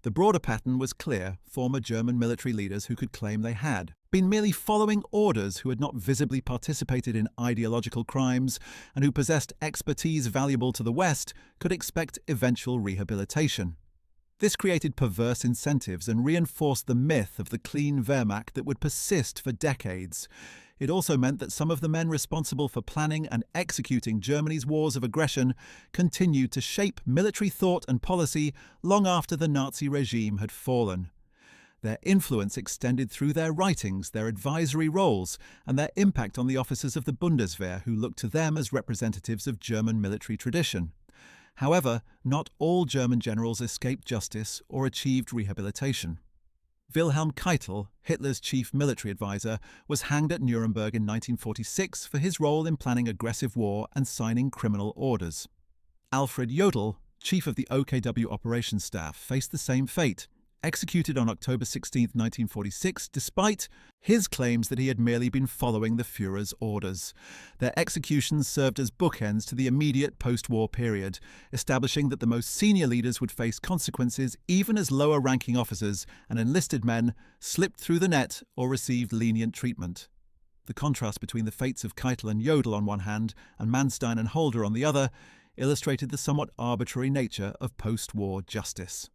The broader pattern was clear: former German military leaders who could claim they had been merely following orders, who had not visibly participated in ideological crimes, and who possessed expertise valuable to the West, could expect eventual rehabilitation. This created perverse incentives and reinforced the myth of the clean Wehrmacht that would persist for decades. It also meant that some of the men responsible for planning and executing Germany's wars of aggression continued to shape military thought and policy long after the Nazi regime had fallen. Their influence extended through their writings, their advisory roles, and their impact on the officers of the Bundeswehr, who looked to them as representatives of German military tradition. However, not all German generals escaped justice or achieved rehabilitation. Wilhelm Keitel, Hitler's chief military advisor, was hanged at Nuremberg in 1946 for his role in planning aggressive war and signing criminal orders. Alfred Jodl, chief of the OKW operations staff, faced the same fate, executed on October 16, 1946, despite his claims that he had merely been following the Führer's orders. Their executions served as bookends to the immediate post-war period, establishing that the most senior leaders would face consequences even as lower-ranking officers and enlisted men slipped through the net or received lenient treatment. The contrast between the fates of Keitel and Jodl on one hand and Manstein and Halder on the other illustrated the somewhat arbitrary nature of post-war justice.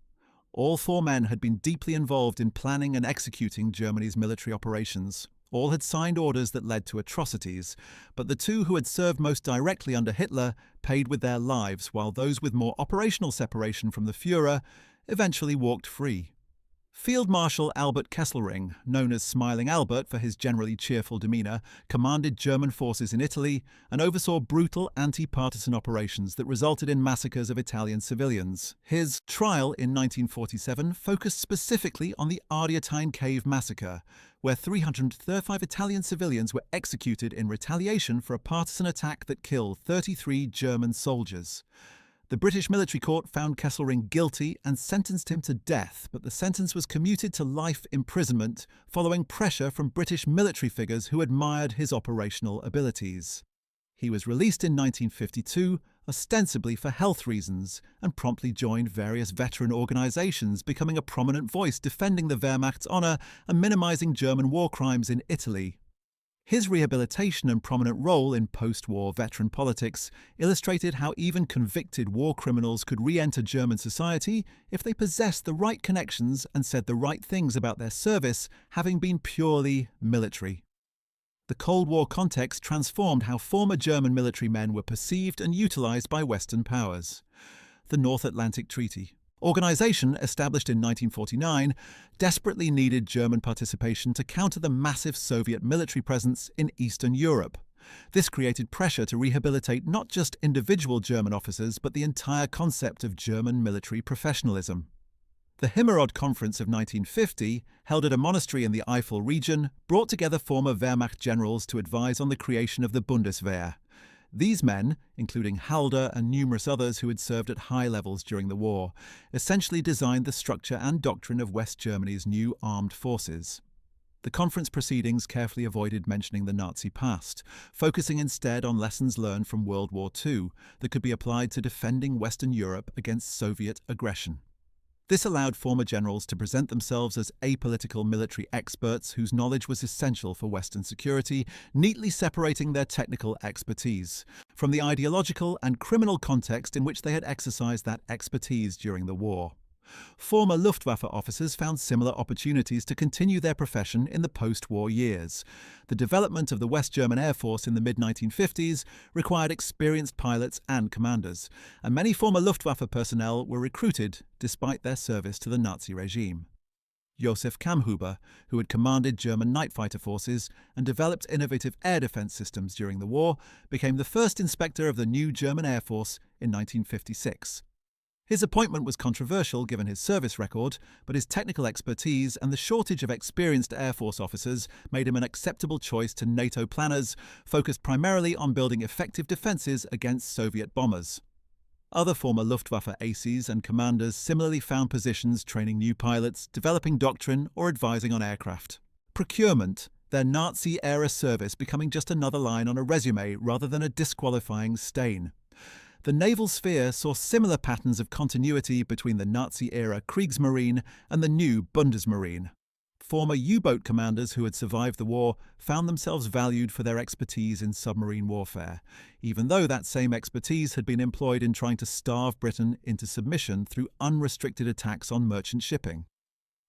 All four men had been deeply involved in planning and executing Germany's military operations. All had signed orders that led to atrocities, but the two who had served most directly under Hitler paid with their lives, while those with more operational separation from the Führer eventually walked free. Field Marshal Albert Kesselring, known as Smiling Albert for his generally cheerful demeanour, commanded German forces in Italy and oversaw brutal anti-partisan operations that resulted in massacres of Italian civilians. His trial in 1947 focused specifically on the Ardeatine Cave massacre, where 335 Italian civilians were executed in retaliation for a partisan attack that killed 33 German soldiers. The British military court found Kesselring guilty and sentenced him to death, but the sentence was commuted to life imprisonment following pressure from British military figures who admired his operational abilities. He was released in 1952, ostensibly for health reasons, and promptly joined various veteran organizations, becoming a prominent voice defending the Wehrmacht's honor and minimizing German war crimes in Italy. His rehabilitation and prominent role in post-war veteran politics illustrated how even convicted war criminals could re-enter German society if they possessed the right connections and said the right things about their service, having been purely military. The Cold War context transformed how former German military men were perceived and utilized by Western powers. The North Atlantic Treaty Organization, established in 1949, desperately needed German participation to counter the massive Soviet military presence in Eastern Europe. This created pressure to rehabilitate not just individual German officers but the entire concept of German military professionalism. The Himmerod Conference of 1950, held at a monastery in the Eifel region, brought together former Wehrmacht generals to advise on the creation of the Bundeswehr. These men, including Halder and numerous others who had served at high levels during the war, essentially designed the structure and doctrine of West Germany's new armed forces. The conference proceedings carefully avoided mentioning the Nazi past, focusing instead on lessons learned from World War II that could be applied to defending Western Europe against Soviet aggression. This allowed former generals to present themselves as apolitical military experts whose knowledge was essential for Western security, neatly separating their technical expertise from the ideological and criminal context in which they had exercised that expertise during the war. Former Luftwaffe officers found similar opportunities to continue their profession in the post-war years. The development of the West German Air Force in the mid-1950s required experienced pilots and commanders, and many former Luftwaffe personnel were recruited despite their service to the Nazi regime. Josef Kammhuber, who had commanded German night fighter forces and developed innovative air defense systems during the war, became the first inspector of the new German Air Force in 1956. His appointment was controversial given his service record, but his technical expertise and the shortage of experienced Air Force officers made him an acceptable choice to NATO planners, focused primarily on building effective defenses against Soviet bombers. Other former Luftwaffe aces and commanders similarly found positions training new pilots, developing doctrine, or advising on aircraft. Procurement, their Nazi-era service becoming just another line on a resume rather than a disqualifying stain. The naval sphere saw similar patterns of continuity between the Nazi-era Kriegsmarine and the new Bundesmarine. Former U-boat commanders who had survived the war found themselves valued for their expertise in submarine warfare, even though that same expertise had been employed in trying to starve Britain into submission through unrestricted attacks on merchant shipping.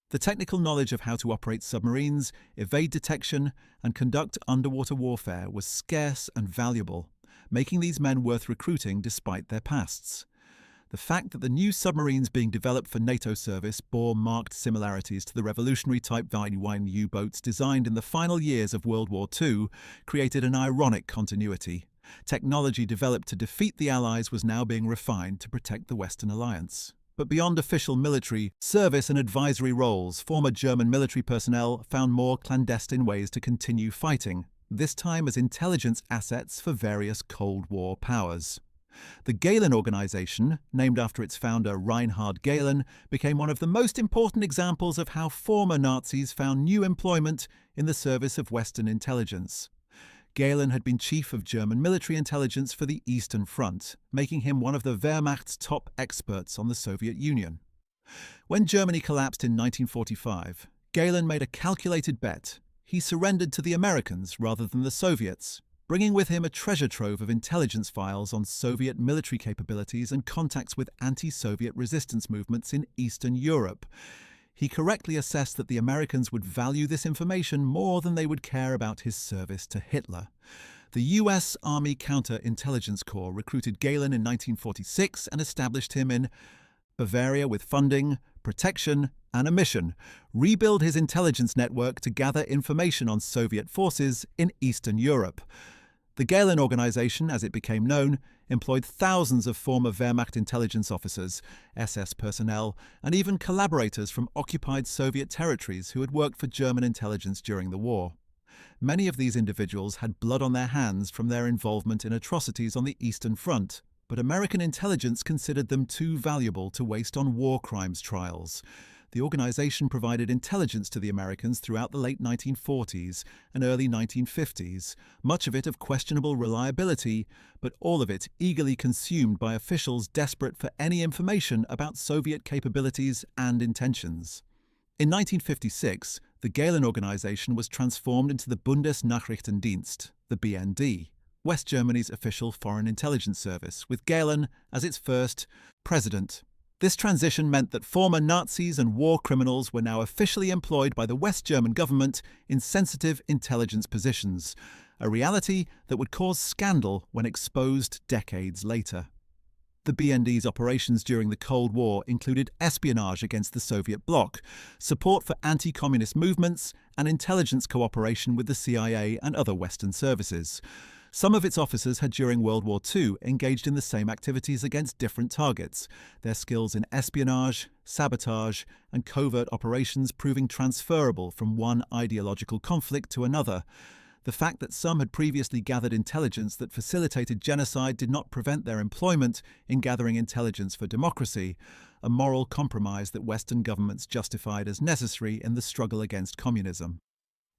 The technical knowledge of how to operate submarines, evade detection, and conduct underwater warfare was scarce and valuable, making these men worth recruiting despite their pasts. The fact that the new submarines being developed for NATO service bore marked similarities to the revolutionary-type Weidewine U-boats designed in the final years of World War II created an ironic continuity. Technology developed to defeat the Allies was now being refined to protect the Western Alliance. But beyond official military, service and advisory roles, former German military personnel found more clandestine ways to continue fighting, this time as intelligence assets for various Cold War powers. The Galen Organization, named after its founder Reinhard Galen, became one of the most important examples of how former Nazis found new employment in the service of Western intelligence. Galen had been chief of German military intelligence for the Eastern Front, making him one of the Wehrmacht's top experts on the Soviet Union. When Germany collapsed in 1945, Galen made a calculated bet. He surrendered to the Americans rather than the Soviets, bringing with him a treasure trove of intelligence files on Soviet military capabilities and contacts with anti-Soviet resistance movements in Eastern Europe. He correctly assessed that the Americans would value this information more than they would care about his service to Hitler. The U.S. Army Counterintelligence Corps recruited Galen in 1946 and established him in Bavaria with funding, protection, and a mission: rebuild his intelligence network to gather information on Soviet forces in Eastern Europe. The Galen Organization, as it became known, employed thousands of former Wehrmacht intelligence officers, SS personnel, and even collaborators from occupied Soviet territories who had worked for German intelligence during the war. Many of these individuals had blood on their hands from their involvement in atrocities on the Eastern Front, but American intelligence considered them too valuable to waste on war crimes trials. The organization provided intelligence to the Americans throughout the late 1940s and early 1950s, much of it of questionable reliability, but all of it eagerly consumed by officials desperate for any information about Soviet capabilities and intentions. In 1956, The Galen Organization was transformed into the Bundesnachrichtendienst, the BND, West Germany's official foreign intelligence service, with Galen as its first president. This transition meant that former Nazis and war criminals were now officially employed by the West German government in sensitive intelligence positions, a reality that would cause scandal when exposed decades later. The BND's operations during the Cold War included espionage against the Soviet bloc, support for anti-communist movements, and intelligence cooperation with the CIA and other Western services. Some of its officers had during World War II engaged in the same activities against different targets, their skills in espionage, sabotage, and covert operations proving transferable from one ideological conflict to another. The fact that some had previously gathered intelligence that facilitated genocide did not prevent their employment in gathering intelligence for democracy, a moral compromise that Western governments justified as necessary in the struggle against communism.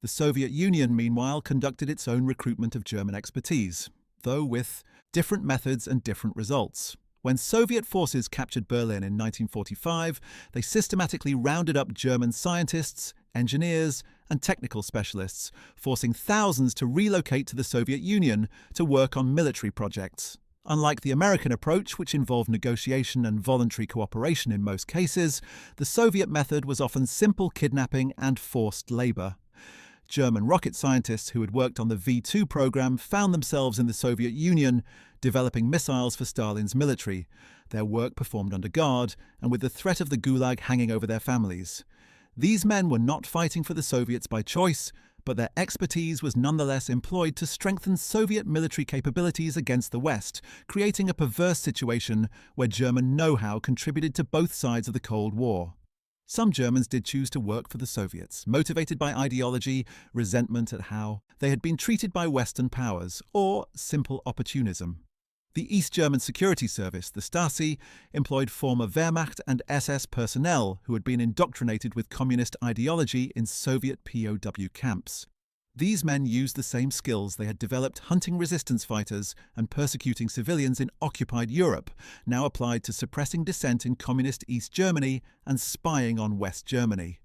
The Soviet Union, meanwhile, conducted its own recruitment of German expertise, though with different methods and different results. When Soviet forces captured Berlin in 1945, they systematically rounded up German scientists, engineers, and technical specialists, forcing thousands to relocate to the Soviet Union to work on military projects. Unlike the American approach, which involved negotiation and voluntary cooperation in most cases, the Soviet method was often simple kidnapping and forced labor. German rocket scientists who had worked on the V2 program found themselves in the Soviet Union, developing missiles for Stalin's military, their work performed under guard and with the threat of the Gulag hanging over their families. These men were not fighting for the Soviets by choice, but their expertise was nonetheless employed to strengthen Soviet military capabilities against the West, creating a perverse situation where German know-how contributed to both sides of the Cold War. Some Germans did choose to work for the Soviets, motivated by ideology, resentment at how they had been treated by Western powers, or simple opportunism. The East German Security Service, the Stasi, employed former Wehrmacht and SS personnel who had been indoctrinated with communist ideology in Soviet POW camps. These men used the same skills they had developed hunting resistance fighters and persecuting civilians in occupied Europe, now applied to suppressing dissent in communist East Germany and spying on West Germany.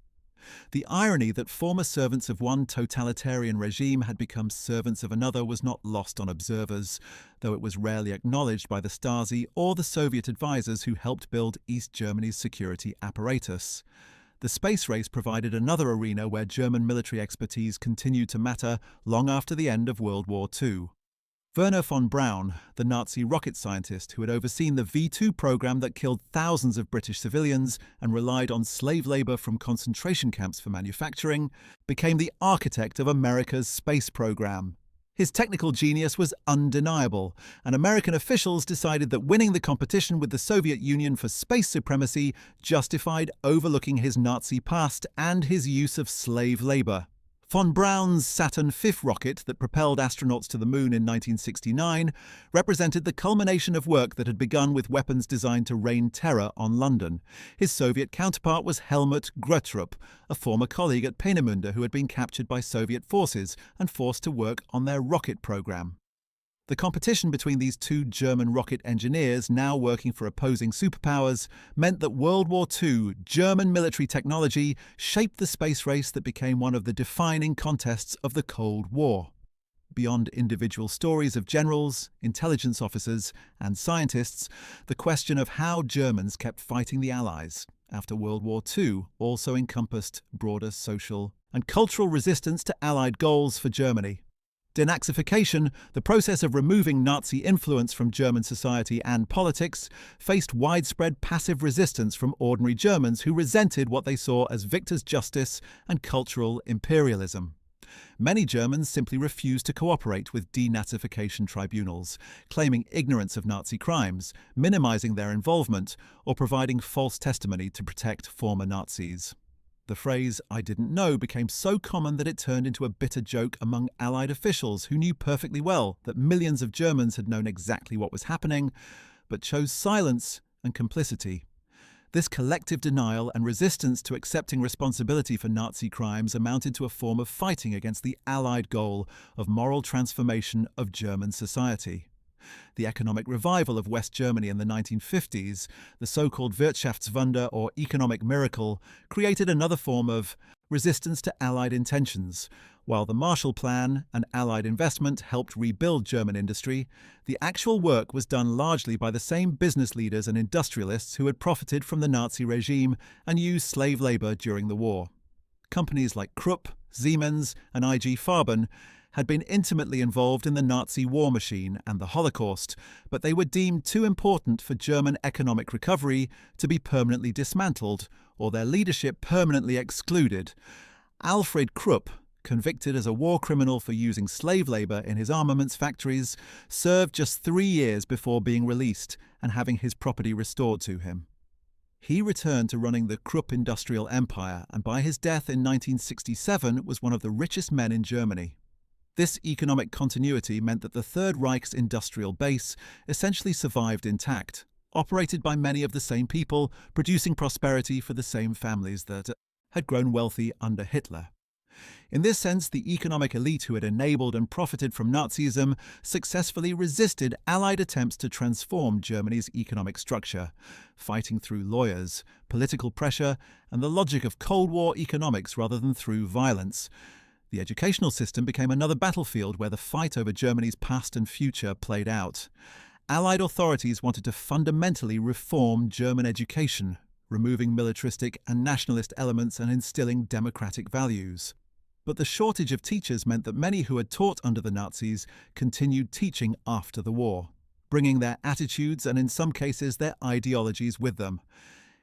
The irony that former servants of one totalitarian regime had become servants of another was not lost on observers, though it was rarely acknowledged by the Stasi or the Soviet advisors who helped build East Germany's security apparatus. The space race provided another arena where German military expertise continued to matter long after the end of World War II. Werner von Braun, the Nazi rocket scientist who had overseen the V2 program that killed thousands of British civilians and relied on slave labor from concentration camps for manufacturing, became the architect of America's space program. His technical genius was undeniable, and American officials decided that winning the competition with the Soviet Union for space supremacy justified overlooking his Nazi past and his use of slave labor. Von Braun's Saturn V rocket that propelled astronauts to the moon in 1969 represented the culmination of work that had begun with weapons designed to rain terror on London. His Soviet counterpart was Helmut Gröttrup, a former colleague at Peenemünde who had been captured by Soviet forces and forced to work on their rocket program. The competition between these two German rocket engineers, now working for opposing superpowers, meant that World War II German military technology shaped the space race that became one of the defining contests of the Cold War. Beyond individual stories of generals, intelligence officers, and scientists, the question of how Germans kept fighting the Allies after World War II also encompassed broader social and cultural resistance to Allied goals for Germany. Denazification, the process of removing Nazi influence from German society and politics, faced widespread passive resistance from ordinary Germans who resented what they saw as victors' justice and cultural imperialism. Many Germans simply refused to cooperate with denazification tribunals, claiming ignorance of Nazi crimes, minimizing their involvement, or providing false testimony to protect former Nazis. The phrase, "I didn't know," became so common that it turned into a bitter joke among Allied officials who knew perfectly well that millions of Germans had known exactly what was happening, but chose silence and complicity. This collective denial and resistance to accepting responsibility for Nazi crimes amounted to a form of fighting against the Allied goal of moral transformation of German society. The economic revival of West Germany in the 1950s, the so-called Wirtschaftswunder or economic miracle, created another form of resistance to Allied intentions. While the Marshall Plan and Allied investment helped rebuild German industry, the actual work was done largely by the same business leaders and industrialists who had profited from the Nazi regime and used slave labor during the war. Companies like Krupp, Siemens, and IG Farben had been intimately involved in the Nazi war machine and the Holocaust, but they were deemed too important for German economic recovery to be permanently dismantled or their leadership permanently excluded. Alfred Krupp, convicted as a war criminal for using slave labor in his armaments factories, served just 3 years before being released and having his property restored to him. He returned to running the Krupp industrial empire, and by his death in 1967 was one of the richest men in Germany. This economic continuity meant that the Third Reich's industrial base essentially survived intact, operated by many of the same people, producing prosperity for the same families that had grown wealthy under Hitler. In this sense, the economic elite who had enabled and profited from Nazism successfully resisted Allied attempts to transform Germany's economic structure, fighting through lawyers, political pressure, and the logic of Cold War economics rather than through violence. The educational system became another battlefield where the fight over Germany's past and future played out. Allied authorities wanted to fundamentally reform German education, removing militaristic and nationalist elements and instilling democratic values. But the shortage of teachers meant that many who had taught under the Nazis continued teaching after the war, bringing their attitudes and in some cases their ideologies with them.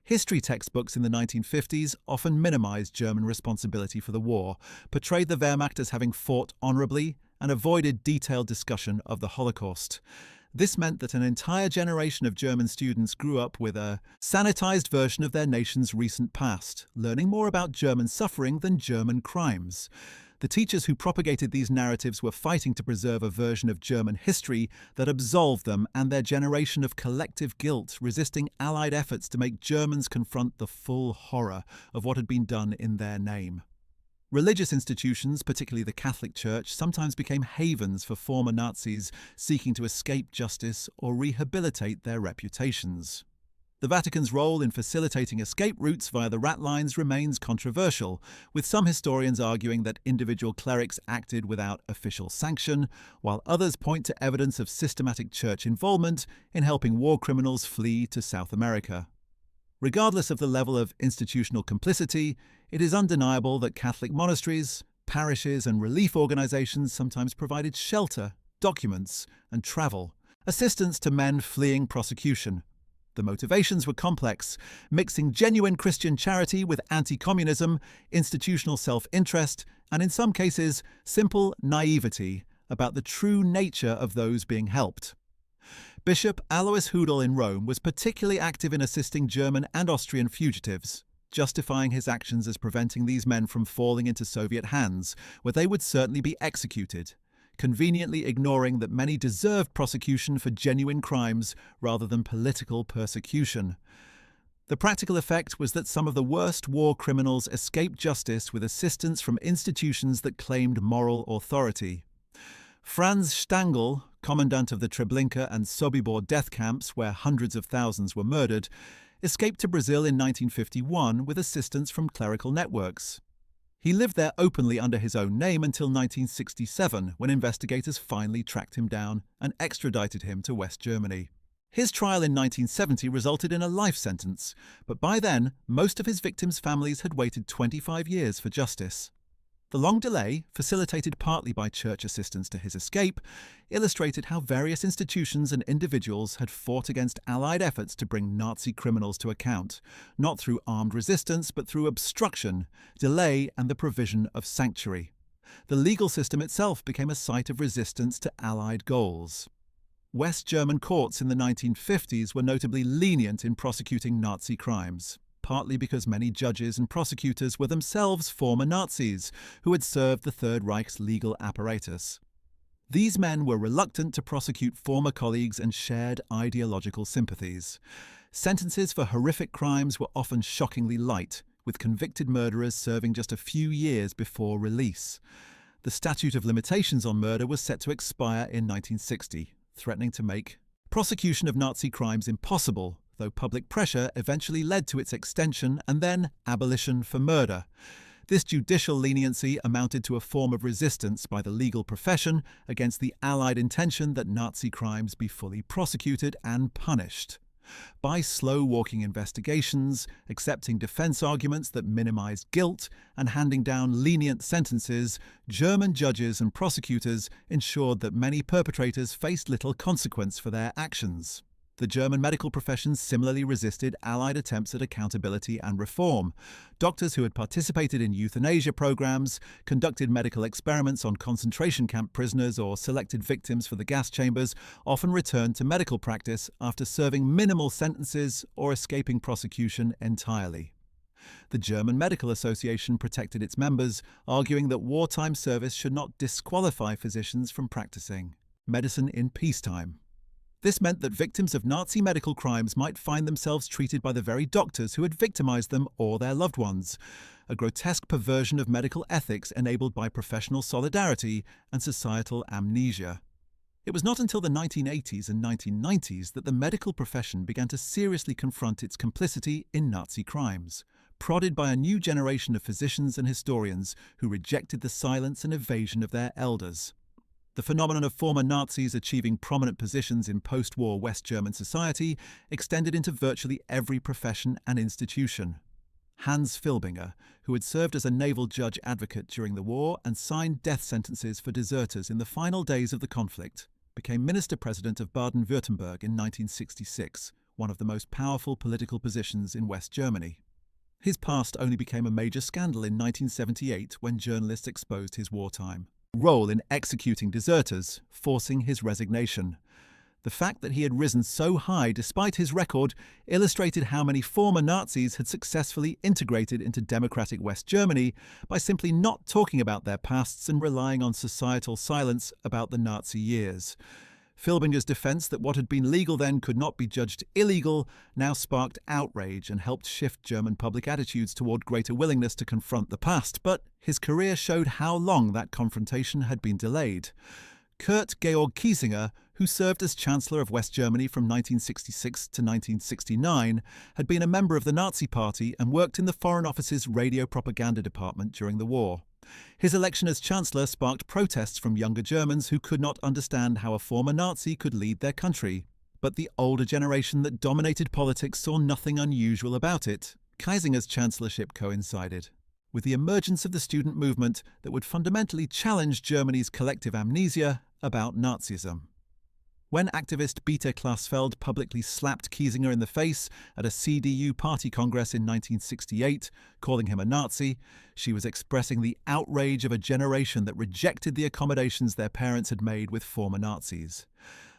History textbooks in the 1950s often minimized German responsibility for the war, portrayed the Wehrmacht as having fought honorably, and avoided detailed discussion of the Holocaust. This meant that an entire generation of German students grew up with a sanitized version of their nation's recent past, learning more about German suffering than German crimes. The teachers who propagated these narratives were fighting to preserve a version of German history that absolved them and their generation of collective guilt, resisting Allied efforts to make Germans confront the full horror of what had been done in their name. Religious institutions, particularly the Catholic Church, sometimes became havens for former Nazis seeking to escape justice or rehabilitate their reputations. The Vatican's role in facilitating escape routes via the rat lines remains controversial, with some historians arguing that individual clerics acted without official sanction, while others point to evidence of systematic church involvement in helping war criminals flee to South America. Regardless of the level of institutional complicity, it is undeniable that Catholic monasteries, parishes, and relief organizations sometimes provided shelter, documents, and travel, assistance to men fleeing prosecution. The motivations were complex, mixing genuine Christian charity with anti-communism, institutional self-interest, and in some cases, simple naivety about the true nature of those being helped. Bishop Alois Hudel in Rome was particularly active in assisting German and Austrian fugitives, justifying his actions as preventing these men from falling into Soviet hands, where they would certainly be executed, conveniently ignoring that many deserved prosecution for genuine crimes rather than political persecution. The practical effect was that some of the worst war criminals escaped justice with assistance from institutions that claimed moral authority. Franz Stangl, commandant of the Treblinka and Sobibor death camps where hundreds of thousands were murdered, escaped to Brazil in 1951 with assistance from clerical networks. He lived there openly under his own name until 1967, when investigators finally tracked him down and extradited him to West Germany. His trial in 1970 resulted in a life sentence, but by then, most of his victims' families had waited 25 years for justice. The long delay, facilitated partly by church assistance to his escape, illustrated how various institutions and individuals had fought against Allied efforts to bring Nazi criminals to account, not through armed resistance but through obstruction, delay, and the provision of sanctuary. The legal system itself became a site of resistance to Allied goals. West German courts in the 1950s were notably lenient in prosecuting Nazi crimes, partly because many judges and prosecutors were themselves former Nazis who had served the Third Reich's legal apparatus. These men were reluctant to prosecute former colleagues and shared ideological sympathies. Sentences for horrific crimes were often shockingly light, with convicted murderers serving just a few years before release. The statute of limitations on murder was set to expire in 1960, threatening to make prosecution of Nazi crimes impossible, though public pressure eventually led to its extension and then abolition for murder. This judicial leniency amounted to a form of resistance by the legal profession against the Allied intention that Nazi crimes be fully prosecuted and punished. By slow-walking investigations, accepting defense arguments that minimized guilt, and handing down lenient sentences, German judges and prosecutors ensured that many perpetrators faced little consequence for their actions. The German medical profession similarly resisted Allied attempts at accountability and reform. Doctors who had participated in euthanasia programs, conducted medical experiments on concentration camp prisoners, or selected victims for the gas chambers often returned to medical practice after serving minimal sentences or escaping prosecution entirely. The German Medical Association protected its members, arguing that wartime service should not disqualify physicians from practicing medicine in peacetime. This meant that victims of Nazi medical crimes might find themselves treated by the very doctors who had victimized them or their loved ones, a grotesque perversion of medical ethics enabled by professional solidarity and societal amnesia. It was not until the 1980s and 1990s that the medical profession began to seriously confront its complicity in Nazi crimes, prodded by a new generation of physicians and historians who rejected the silence and evasion of their elders. The phenomenon of former Nazis achieving prominent positions in post-war West German society extended into virtually every profession and institution. Hans Filbinger, who had served as a naval judge advocate during the war and signed death sentences for deserters in the final days of the conflict, became Minister-President of Baden-Württemberg in 1966, one of the most powerful political positions in West Germany. His past only became a major scandal in 1978 when journalists exposed his wartime role in executing deserters, forcing his resignation. The fact that he had risen so high despite his record illustrated how many former Nazis had successfully integrated into democratic West Germany by simply not talking about their pasts and relying on societal silence about the Nazi years. Filbinger's defense that what had been legal then could not be judged illegal now sparked outrage and helped shift German public attitudes toward greater willingness to confront the past, but his career showed how long that confrontation had been delayed. Kurt Georg Kiesinger, who served as Chancellor of West Germany from 1966 to 1969, had been a member of the Nazi Party and worked in the Foreign Office's radio propaganda department during the war. His election as Chancellor sparked protests from younger Germans who could not understand how a former Nazi could lead their country. But the older generation that dominated politics saw nothing unusual about it. Kiesinger's chancellorship coincided with the emergence of the student movement that would fundamentally challenge Germany's collective amnesia about Nazism. When activist Bita Klasfeld publicly slapped Kiesinger in the face at a CDU party congress in 1968, calling him a Nazi, she was expressing the outrage of a generation that rejected the accommodations their parents had made with former Nazis.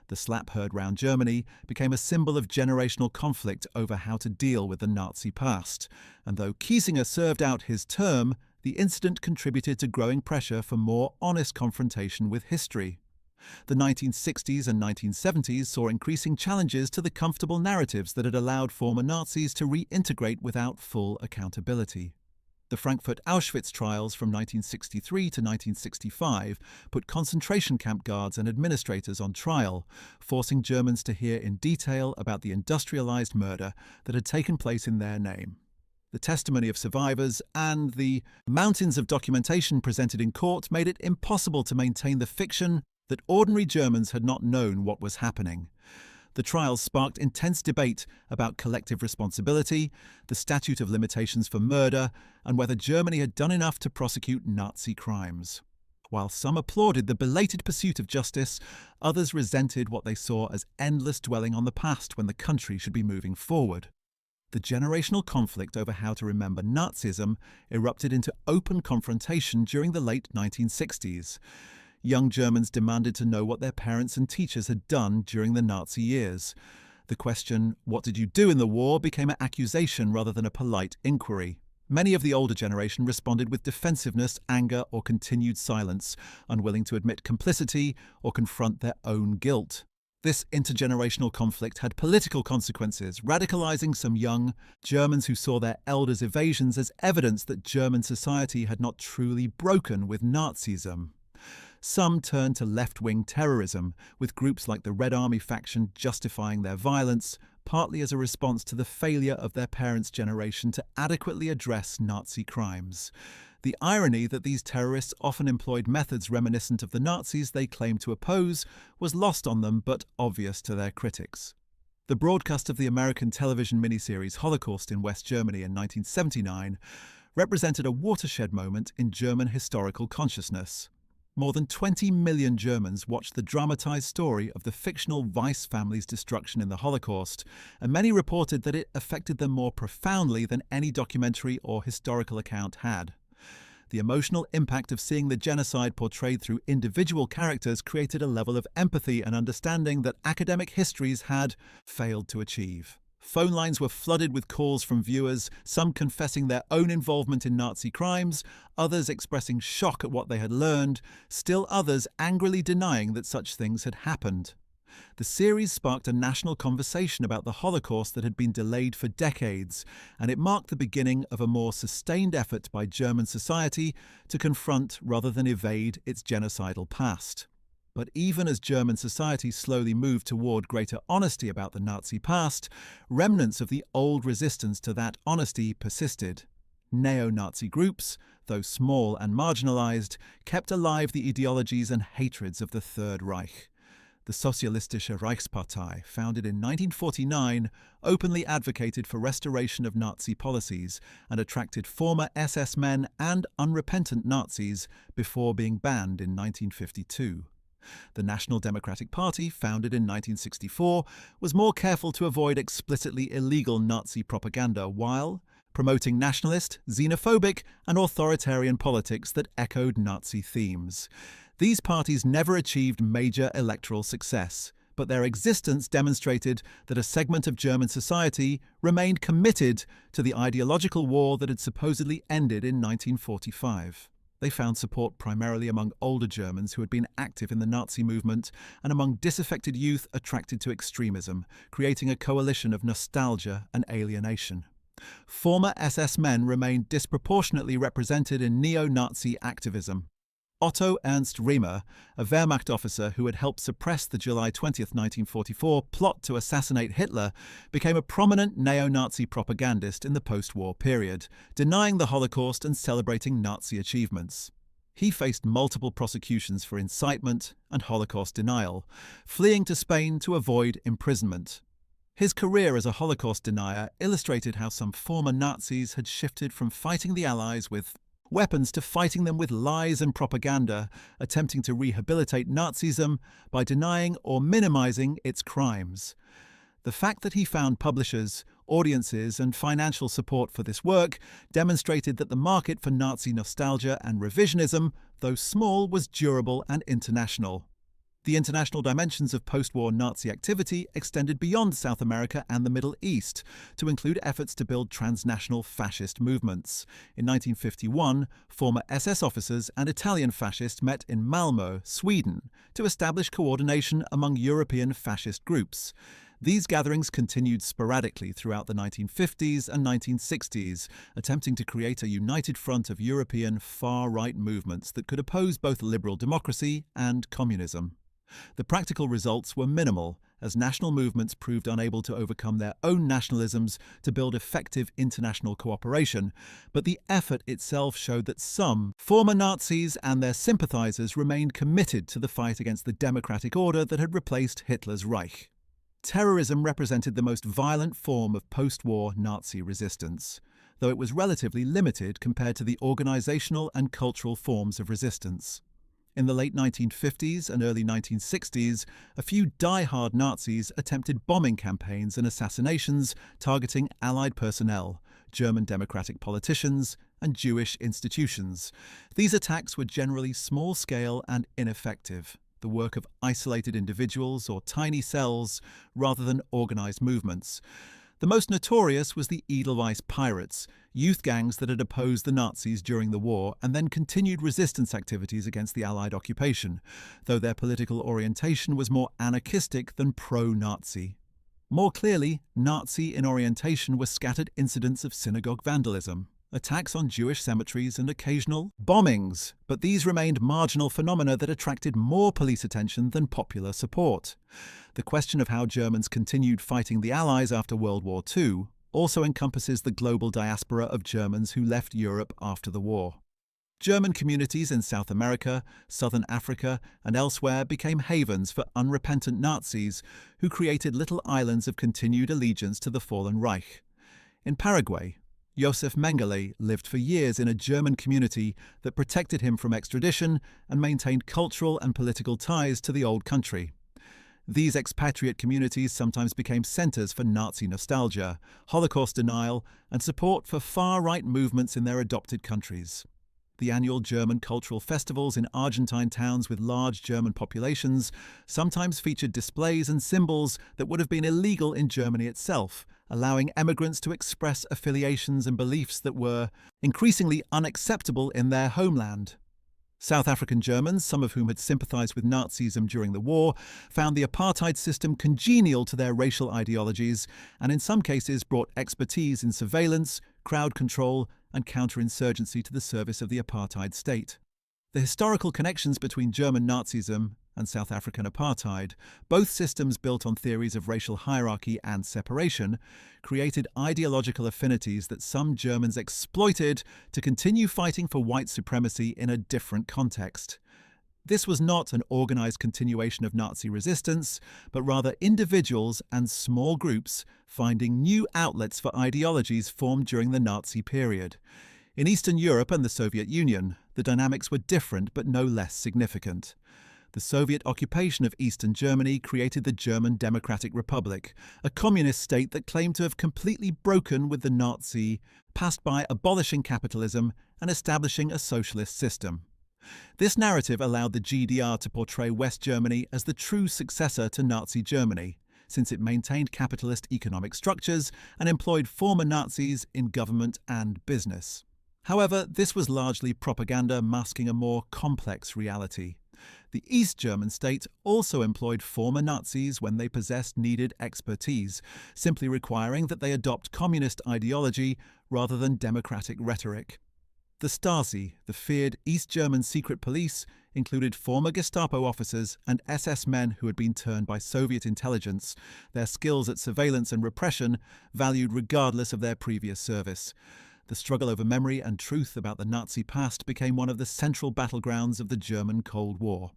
The slap heard round Germany became a symbol of generational conflict over how to deal with the Nazi past, and though Kiesinger served out his term, the incident contributed to growing pressure for more honest confrontation with history. The 1960s and 1970s saw increasing challenges to the comfortable narratives that had allowed former Nazis to reintegrate without full accountability. The Frankfurt Auschwitz trials from 1963 to 1965 put concentration camp guards and administrators on trial, forcing Germans to hear in detail about the industrialized murder that had taken place in their name. The testimony of survivors and the mountains of documentation presented in court made it impossible to maintain the fiction that ordinary Germans had not known what was happening. The trials sparked intense debate about collective responsibility, the statute of limitations for murder, and whether Germany had done enough to prosecute Nazi crimes. While some applauded the belated pursuit of justice, others resented what they saw as endless dwelling on the past when the country should be moving forward. The generational conflict over how to remember Nazism erupted into open confrontation during the late 1960s. Young Germans demanded to know what their parents and teachers had done during the Nazi years. The question, "What did you do in the war?" became an accusation rather than a polite inquiry. Many of the older generation responded with defensiveness, anger, or continued silence, unwilling to admit complicity or confront their own guilt. This intergenerational conflict had political consequences, radicalizing some young Germans who saw their elders' evasions as evidence that German society had not truly broken with Nazism. Some turned to left-wing terrorism, with groups like the Red Army faction justifying their violence, partly as a response to the failure of their parents' generation to adequately address Nazi crimes. The irony that these terrorists often employed methods reminiscent of the Nazis they claimed to oppose was lost on them but obvious to their critics. The broadcast of the American television miniseries Holocaust in West Germany in 1979 represented a watershed moment in German historical consciousness. More than 20 million Germans watched the dramatized story of the fictional Weiss family's destruction in the Holocaust, and many reported that it affected them more profoundly than any documentary or historical account had. The emotional impact of seeing the genocide portrayed through individual characters created a level of empathy and understanding that academic histories had failed to achieve. Phone lines were flooded with calls from viewers, some confessing their own involvement in Nazi crimes, others expressing shock at what they had learned, still others angrily denying that such things had happened. The series sparked a national conversation about the Holocaust that had been delayed for decades, and it marked the beginning of a more sustained effort by German society to confront rather than evade its genocidal past. But even as German society slowly moved toward greater honesty about the Nazi past, remnants of the old resistance to that honesty persisted. Neo-Nazi groups, though small and marginalized, kept alive the ideologies and hatreds of the Third Reich. The Sozialistische Reichspartei, founded in 1949, openly advocated for restoration of Nazi policies and attracted former SS men and unrepentant Nazis before being banned in 1952. The National Democratic Party, founded in 1964, was more careful to avoid explicitly illegal Nazi propaganda while promoting nationalist, xenophobic, and authoritarian politics that echoed Nazi themes. These parties never achieved major electoral success, but their existence demonstrated that a segment of German society remained committed to the ideological war that had supposedly ended in 1945. They found support primarily among older Germans who had been active in the Nazi movement and among disaffected youth attracted to extremism, creating a coalition of nostalgia and alienation. Former SS men remained disproportionately represented in neo-Nazi activism. Otto Ernst Riemer, a Wehrmacht officer who had helped suppress the July 20, 1944 plot to assassinate Hitler, became a prominent neo-Nazi propagandist in the post-war period, denying the Holocaust and celebrating Nazi achievements. He faced multiple prosecutions for incitement and Holocaust denial, fleeing to Spain to avoid imprisonment. His career as a Holocaust denier illustrated how some former Nazis had shifted from fighting the Allies with weapons to fighting them with lies and propaganda, attempting to rehabilitate Nazism by denying or minimizing its crimes. The fact that he found publishers, audiences, and financial support for this work demonstrated that the market for Nazi nostalgia and revisionism, though small, was durable and international. The international dimensions of post-war Nazi activity extended beyond South America and the Middle East to include efforts to build transnational fascist movements. In 1951, former SS officers and Italian fascists met in Malmö, Sweden, to establish coordination among European fascist groups. These gatherings continued sporadically throughout the 1950s and 1960s, attempting to create a united front of European far-right movements that could oppose both liberal democracy and communism. The practical results were minimal, as national movements proved unable to overcome their own nationalisms to build effective international cooperation, but the effort itself showed that some former Nazis and their sympathizers remained committed to the fight against the democratic order that had replaced Hitler's Reich. Terrorism represented the most violent form of post-war Nazi resistance, though it was relatively limited compared to the organizational and cultural forms of resistance. In the late 1950s and early 1960s, a few die-hard Nazis attempted bombing campaigns and assassinations targeting Allied personnel, German democratic politicians, and Jewish institutions. These attacks were generally small-scale and ineffective, the work of isolated individuals or tiny cells rather than organized movements. The most notorious was the Edelweiss Pirates, youth gangs that had opposed the Nazis during the war and then continued resistance activities against the Allied occupation, though their political orientation was more anarchistic than pro-Nazi. More clearly, Nazi in orientation were scattered incidents of synagogue vandalism, attacks on Jewish cemeteries, and occasional bombings, but these remained marginal phenomena that attracted more police attention than popular support. The question of how Germans continued fighting the Allies after World War II also encompasses the global diaspora of Germans who left Europe after the war. German communities in South America, Southern Africa, and elsewhere became havens for unrepentant Nazis who created little islands of continued allegiance to the fallen Reich. In Paraguay, Josef Mengele lived for years in a German community that protected him from extradition and maintained cultural and political ties to the old country. These expatriate communities sometimes became centers for Nazi nostalgia, Holocaust denial, and support for far-right movements in their adopted countries. The annual German cultural festivals in Argentine towns with large German populations sometimes featured displays and symbols that would have been illegal in Germany itself, allowing emigrants to express affiliations and beliefs that were increasingly unacceptable in their homeland. South African Germans, some of whom had sympathized with Nazism during the war, found the apartheid system congenial to their racial ideologies and in some cases brought expertise in surveillance, crowd control, and counterinsurgency to the service of the apartheid state. The historical connections between German Nazism and South African apartheid, both systems built on theories of racial hierarchy and separation, created ideological affinities that some Germans exploited to continue fighting for white supremacy in a different context. This was not an organized continuation of Nazi resistance, but rather individuals and small groups finding new outlets for ideologies formed during the Nazi period. In Eastern Europe and the Soviet Union, the dynamics were different but no less significant. The Soviet occupation of Eastern Germany created the German Democratic Republic, a communist state that claimed to have completely broken with the Nazi past by abolishing capitalism and establishing a socialist system. This narrative allowed the GDR to portray West Germany as the true successor to Nazi Germany, since it maintained capitalist economic structures and employed former Nazis in government and business. However, this was largely propaganda masking a more complex reality. The East German state also employed former Nazis when they possessed needed expertise, simply requiring that they adopt communist ideology rather than democratic rhetoric. The Stasi, the feared East German secret police, included former Gestapo officers and SS men who had been turned by Soviet intelligence, their skills at surveillance and repression valued regardless of their previous service. The struggle over memory and truth about the Nazi past became one of the central battlegrounds of the German Cold War.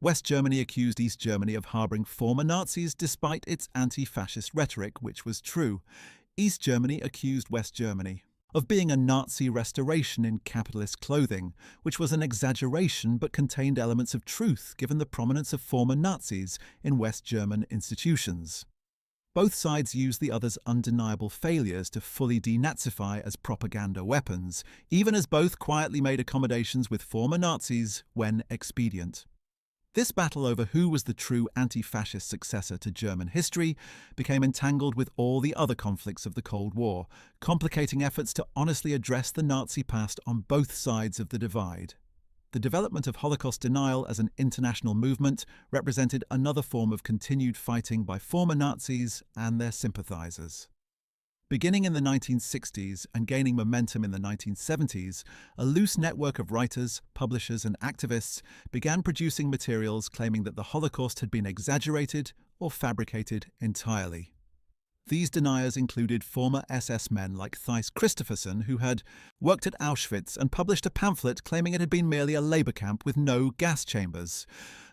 West Germany accused East Germany of harboring former Nazis despite its anti-fascist rhetoric, which was true. East Germany accused West Germany of being a Nazi restoration in capitalist clothing, which was an exaggeration but contained elements of truth given the prominence of former Nazis in West German institutions. Both sides used the other's undeniable failures to fully denazify as propaganda weapons, even as both quietly made accommodations with former Nazis when expedient. This battle over who was the true anti-fascist successor to German history became entangled with all the other conflicts of the Cold War, complicating efforts to honestly address the Nazi past on both sides of the divide. The development of Holocaust denial as an international movement represented another form of continued fighting by former Nazis and their sympathizers. Beginning in the 1960s and gaining momentum in the 1970s, a loose network of writers, publishers, and activists began producing materials claiming that the Holocaust had been exaggerated or fabricated entirely. These deniers included former SS men like Theis Christopherson, who had worked at Auschwitz and published a pamphlet claiming it had been merely a labor camp with no gas chambers.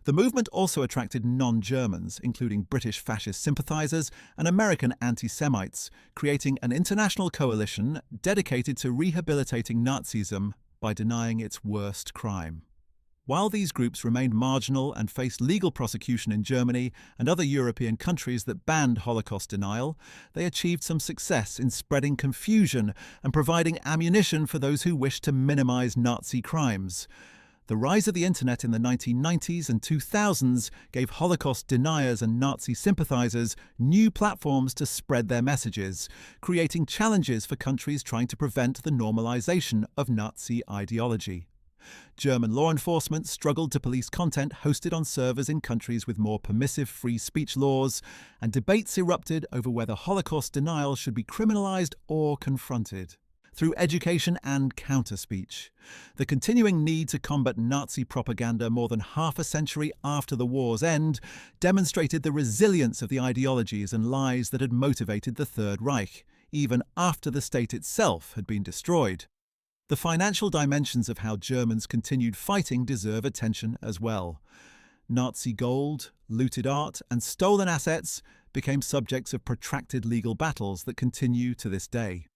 The movement also attracted non-Germans, including British fascist sympathizers and American anti-Semites, creating an international coalition dedicated to rehabilitating Nazism by denying its worst crime. While these groups remained marginal and faced legal prosecution in Germany and other European countries that banned Holocaust denial, they achieved some success in spreading confusion and providing ammunition for those who wished to minimize Nazi crimes. The rise of the internet in the 1990s and 2000s gave Holocaust deniers and Nazi sympathizers new platforms to spread their messages, creating challenges for countries trying to prevent the normalization of Nazi ideology. German law enforcement struggled to police content hosted on servers in countries with more permissive free speech laws, and debates erupted over whether Holocaust denial should be criminalized or confronted. Through education and counter-speech, the continuing need to combat Nazi propaganda more than half a century after the war's end demonstrated the resilience of the ideologies and lies that had motivated the Third Reich, even after the state itself had been destroyed. The financial dimensions of how Germans continued fighting deserve attention as well. Nazi gold, looted art, and stolen assets became subjects of protracted legal battles that continue to this day.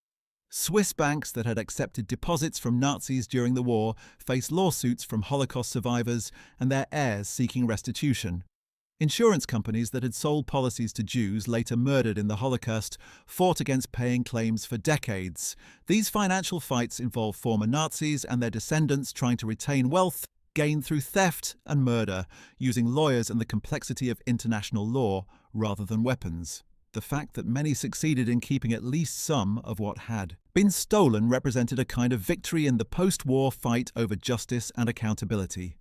Swiss banks that had accepted deposits from Nazis during the war faced lawsuits from Holocaust survivors and their heirs seeking restitution. Insurance companies that had sold policies to Jews later murdered in the Holocaust fought against paying claims for decades. These financial fights involve former Nazis and their descendants trying to retain wealth gained through theft and murder, using lawyers and the complexity of international law rather than weapons. The fact that many succeeded in keeping at least some of what had been stolen represented a kind of victory in the post-war fight over justice and accountability.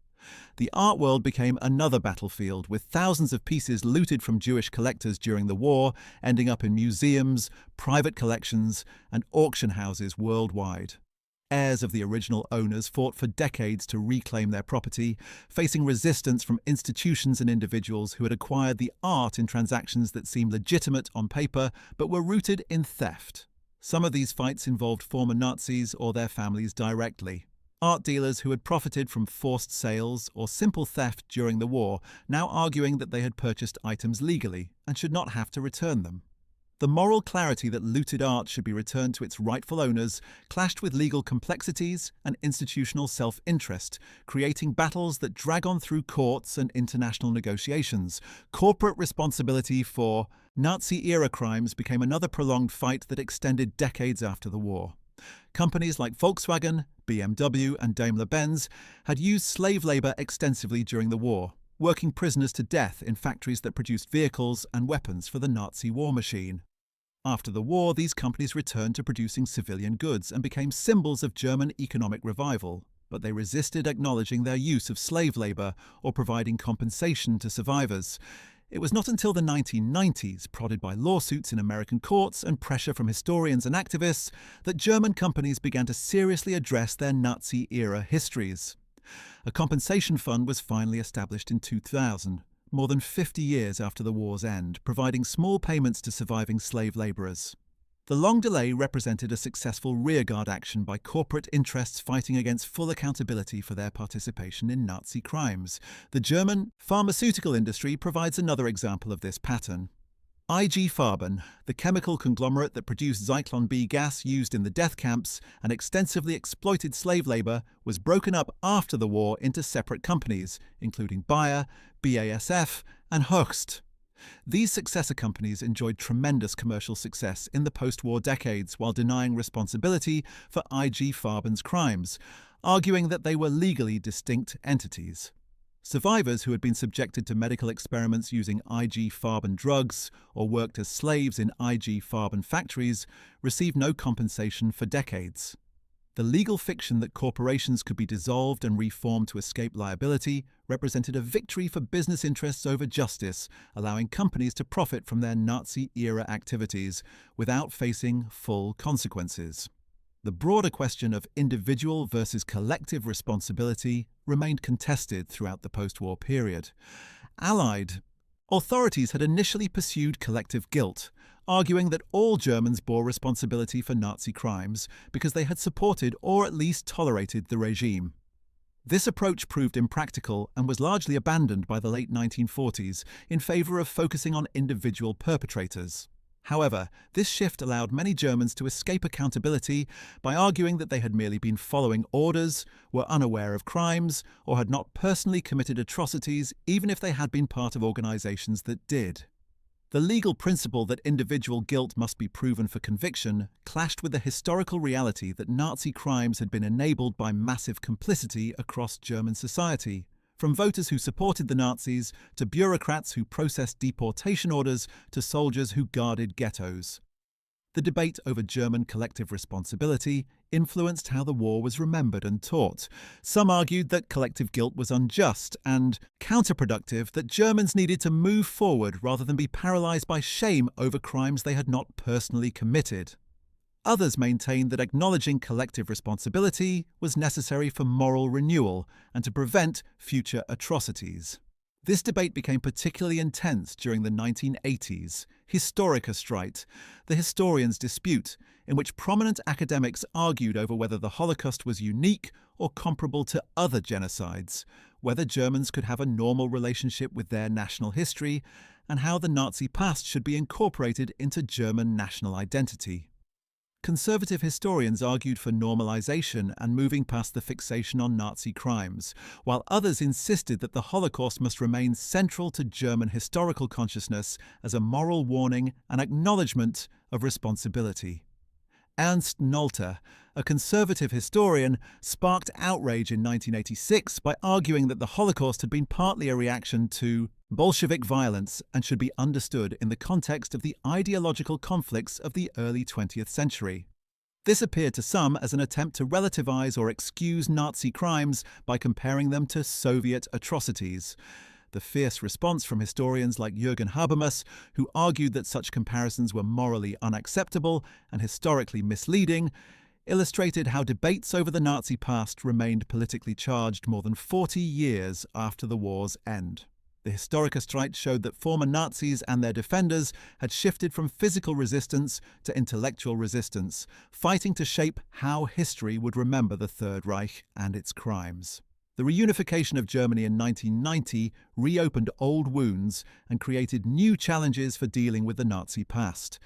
The art world became another battlefield, with thousands of pieces looted from Jewish collectors during the war ending up in museums, private collections, and auction houses worldwide. Heirs of the original owners fought for decades to reclaim their property, facing resistance from institutions and individuals who had acquired the art in transactions that seemed legitimate on paper but were rooted in theft. Some of these fights involved former Nazis or their families directly. Art dealers who had profited from forced sales or simple theft during the war, now arguing that they had purchased items legally and should not have to return them. The moral clarity that looted art should be returned to its rightful owners clashed with legal complexities and institutional self-interest, creating battles that drag on through courts and international negotiations. Corporate responsibility for Nazi-era crimes became another prolonged fight that extended decades after the war. Companies like Volkswagen, BMW, and Daimler-Benz had used slave labor extensively during the war, working prisoners to death in factories that produced vehicles and weapons for the Nazi war machine. After the war, these companies returned to producing civilian goods and became symbols of German economic revival, but they resisted acknowledging their use of slave labor or providing compensation to survivors. It was not until the 1990s, prodded by lawsuits in American courts and pressure from historians and activists, that German companies began to seriously address their Nazi-era histories. A compensation fund was finally established in 2000, more than 50 years after the war's end, providing small payments to surviving slave laborers. The long delay represented a successful rearguard action by corporate interests fighting against full accountability for their participation in Nazi crimes. The German pharmaceutical industry provides another example of this pattern. IG Farben, the chemical conglomerate that produced Zyklon B gas used in the death camps and extensively exploited slave labor, was broken up after the war into separate companies, including Bayer, BASF, and Hoechst. These successor companies enjoyed tremendous commercial success in the post-war decades while denying responsibility for IG Farben's crimes, arguing that they were legally distinct entities. Survivors who had been subjected to medical experiments using IG Farben drugs or worked as slaves in IG Farben factories received no compensation for decades. The legal fiction that corporations could be dissolved and reformed to escape liability represented a victory for business interests over justice, allowing companies to profit from their Nazi-era activities without facing full consequences. The broader question of individual versus collective responsibility remained contested throughout the post-war period. Allied authorities had initially pursued collective guilt, arguing that all Germans bore responsibility for Nazi crimes because they had supported or at least tolerated the regime. This approach proved impractical and was largely abandoned by the late 1940s in favor of focusing on individual perpetrators. However, this shift allowed many Germans to escape accountability by arguing that they had merely been following orders, were unaware of crimes, or had not personally committed atrocities, even if they had been part of organizations that did. The legal principle that individual guilt must be proven for conviction clashed with the historical reality that Nazi crimes had been enabled by massive complicity across German society, from voters who supported the Nazis to bureaucrats who processed deportation orders to soldiers who guarded ghettos. The debate over German collective responsibility influenced how the war was remembered and taught. Some argued that collective guilt was unjust and counterproductive, that Germans needed to move forward rather than be paralyzed by shame over crimes they had not personally committed. Others maintained that acknowledging collective responsibility was necessary for moral renewal and to prevent future atrocities. This debate became particularly intense during the 1980s Historikerstreit, the historians' dispute, in which prominent academics argued over whether the Holocaust was unique or comparable to other genocides, whether Germans could have a normal relationship with their national history, and how the Nazi past should be incorporated into German national identity. Conservative historians argued for normalization and moving past the fixation on Nazi crimes, while others insisted that the Holocaust must remain central to German historical consciousness as a moral warning and acknowledgement of responsibility. Ernst Nolte, a conservative historian, sparked outrage in 1986 by arguing that the Holocaust had been partly a reaction to Bolshevik violence and should be understood in the context of the ideological conflicts of the early 20th century. This appeared to some as an attempt to relativize or excuse Nazi crimes by comparing them to Soviet atrocities. The fierce response from historians like Jürgen Habermas, who argued that such comparisons were morally unacceptable and historically misleading, illustrated how debates over the Nazi past remained politically charged more than 40 years after the war's end. The Historikerstreit showed that former Nazis and their defenders had shifted from physical resistance to intellectual resistance, fighting to shape how history would remember the Third Reich and its crimes. The reunification of Germany in 1990 reopened old wounds and created new challenges for dealing with the Nazi past.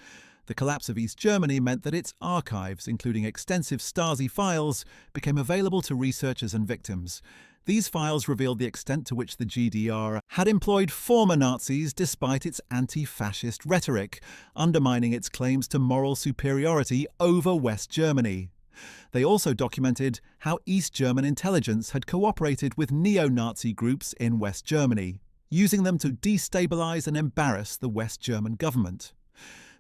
The collapse of East Germany meant that its archives, including extensive Stasi files, became available to researchers and victims. These files revealed the extent to which the GDR had employed former Nazis despite its anti-fascist rhetoric, undermining its claims to moral superiority over West Germany. They also documented how East German intelligence had cooperated with neo-Nazi groups in West Germany, using them to destabilize and embarrass the West German government.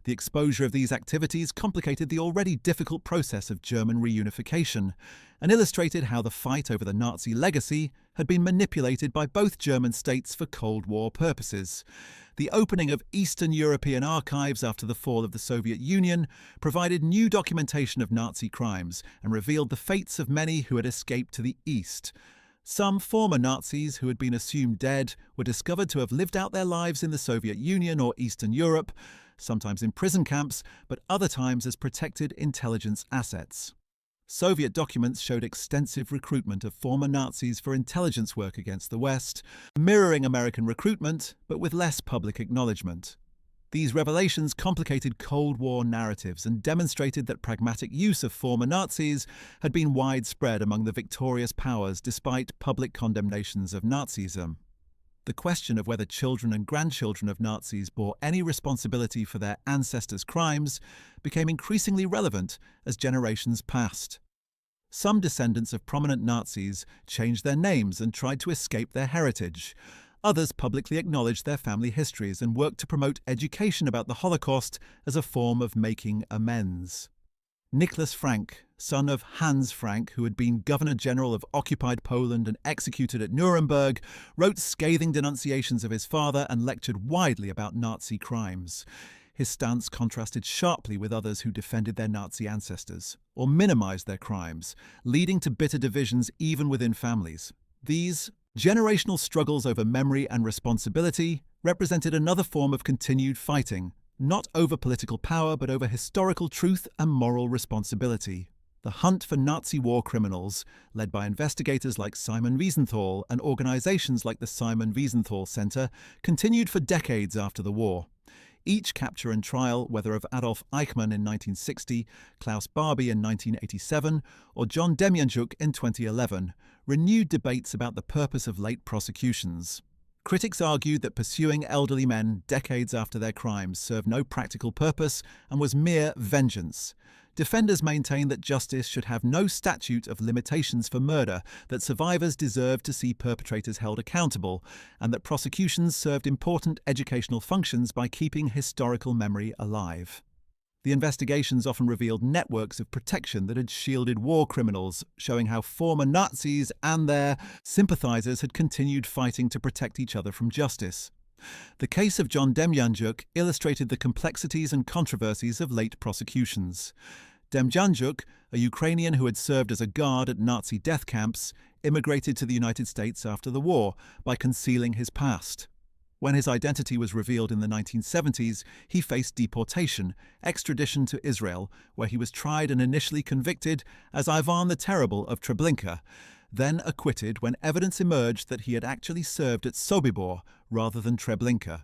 The exposure of these activities complicated the already difficult process of German reunification and illustrated how the fight over the Nazi legacy had been manipulated by both German states for Cold War purposes. The opening of Eastern European archives after the fall of the Soviet Union provided new documentation of Nazi crimes and revealed the fates of many who had escaped to the East. Some former Nazis who had been assumed dead were discovered to have lived out their lives in the Soviet Union or Eastern Europe, sometimes in prison camps, but other times as protected intelligence assets. Soviet documents showed extensive recruitment of former Nazis for intelligence work against the West, mirroring American recruitment, but with less public acknowledgement. These revelations complicated Cold War narratives and demonstrated that pragmatic use of former Nazis had been widespread among the victorious powers despite public condemnations of Nazism. The question of whether children and grandchildren of Nazis bore any responsibility for their ancestors' crimes became increasingly relevant as generations passed. Some descendants of prominent Nazis changed their names and tried to escape their heritage. Others publicly acknowledged their family histories and worked to promote education about the Holocaust as a form of making amends. Nicholas Frank, son of Hans Frank, who had been Governor-General of occupied Poland and executed at Nuremberg, wrote scathing denunciations of his father and lectured widely about Nazi crimes. His stance contrasted sharply with others who defended their Nazi ancestors, or minimized their crimes, leading to bitter divisions even within families. These generational struggles over memory and responsibility represented another form of continued fighting, not over political power but over historical truth and moral responsibility. The hunt for Nazi war criminals, led by investigators like Simon Wiesenthal and organizations like the Simon Wiesenthal Center, continued for decades after the war. Each capture and trial, whether of Adolf Eichmann in 1960, Klaus Barbie in 1987, or John Demjanjuk in 2011, renewed debates about the purpose of late prosecutions. Critics argued that pursuing elderly men decades after their crimes served no practical purpose and was mere vengeance. Defenders maintained that justice should have no statute of limitations for murder, that survivors deserved to see perpetrators held accountable, and that prosecutions served important educational functions by keeping historical memory alive. The investigations often revealed networks of protection that had shielded war criminals, showing how former Nazis and their sympathizers had continued fighting to protect each other from justice. The case of John Demjanjuk illustrated the complexities and controversies of late prosecutions. Demjanjuk, a Ukrainian who had served as a guard at Nazi death camps, immigrated to the United States after the war by concealing his past. When his identity was revealed in the 1970s, he faced deportation, extradition to Israel, where he was tried and initially convicted as Ivan the Terrible of Treblinka, then acquitted when evidence emerged that he had actually served at Sobibor rather than Treblinka.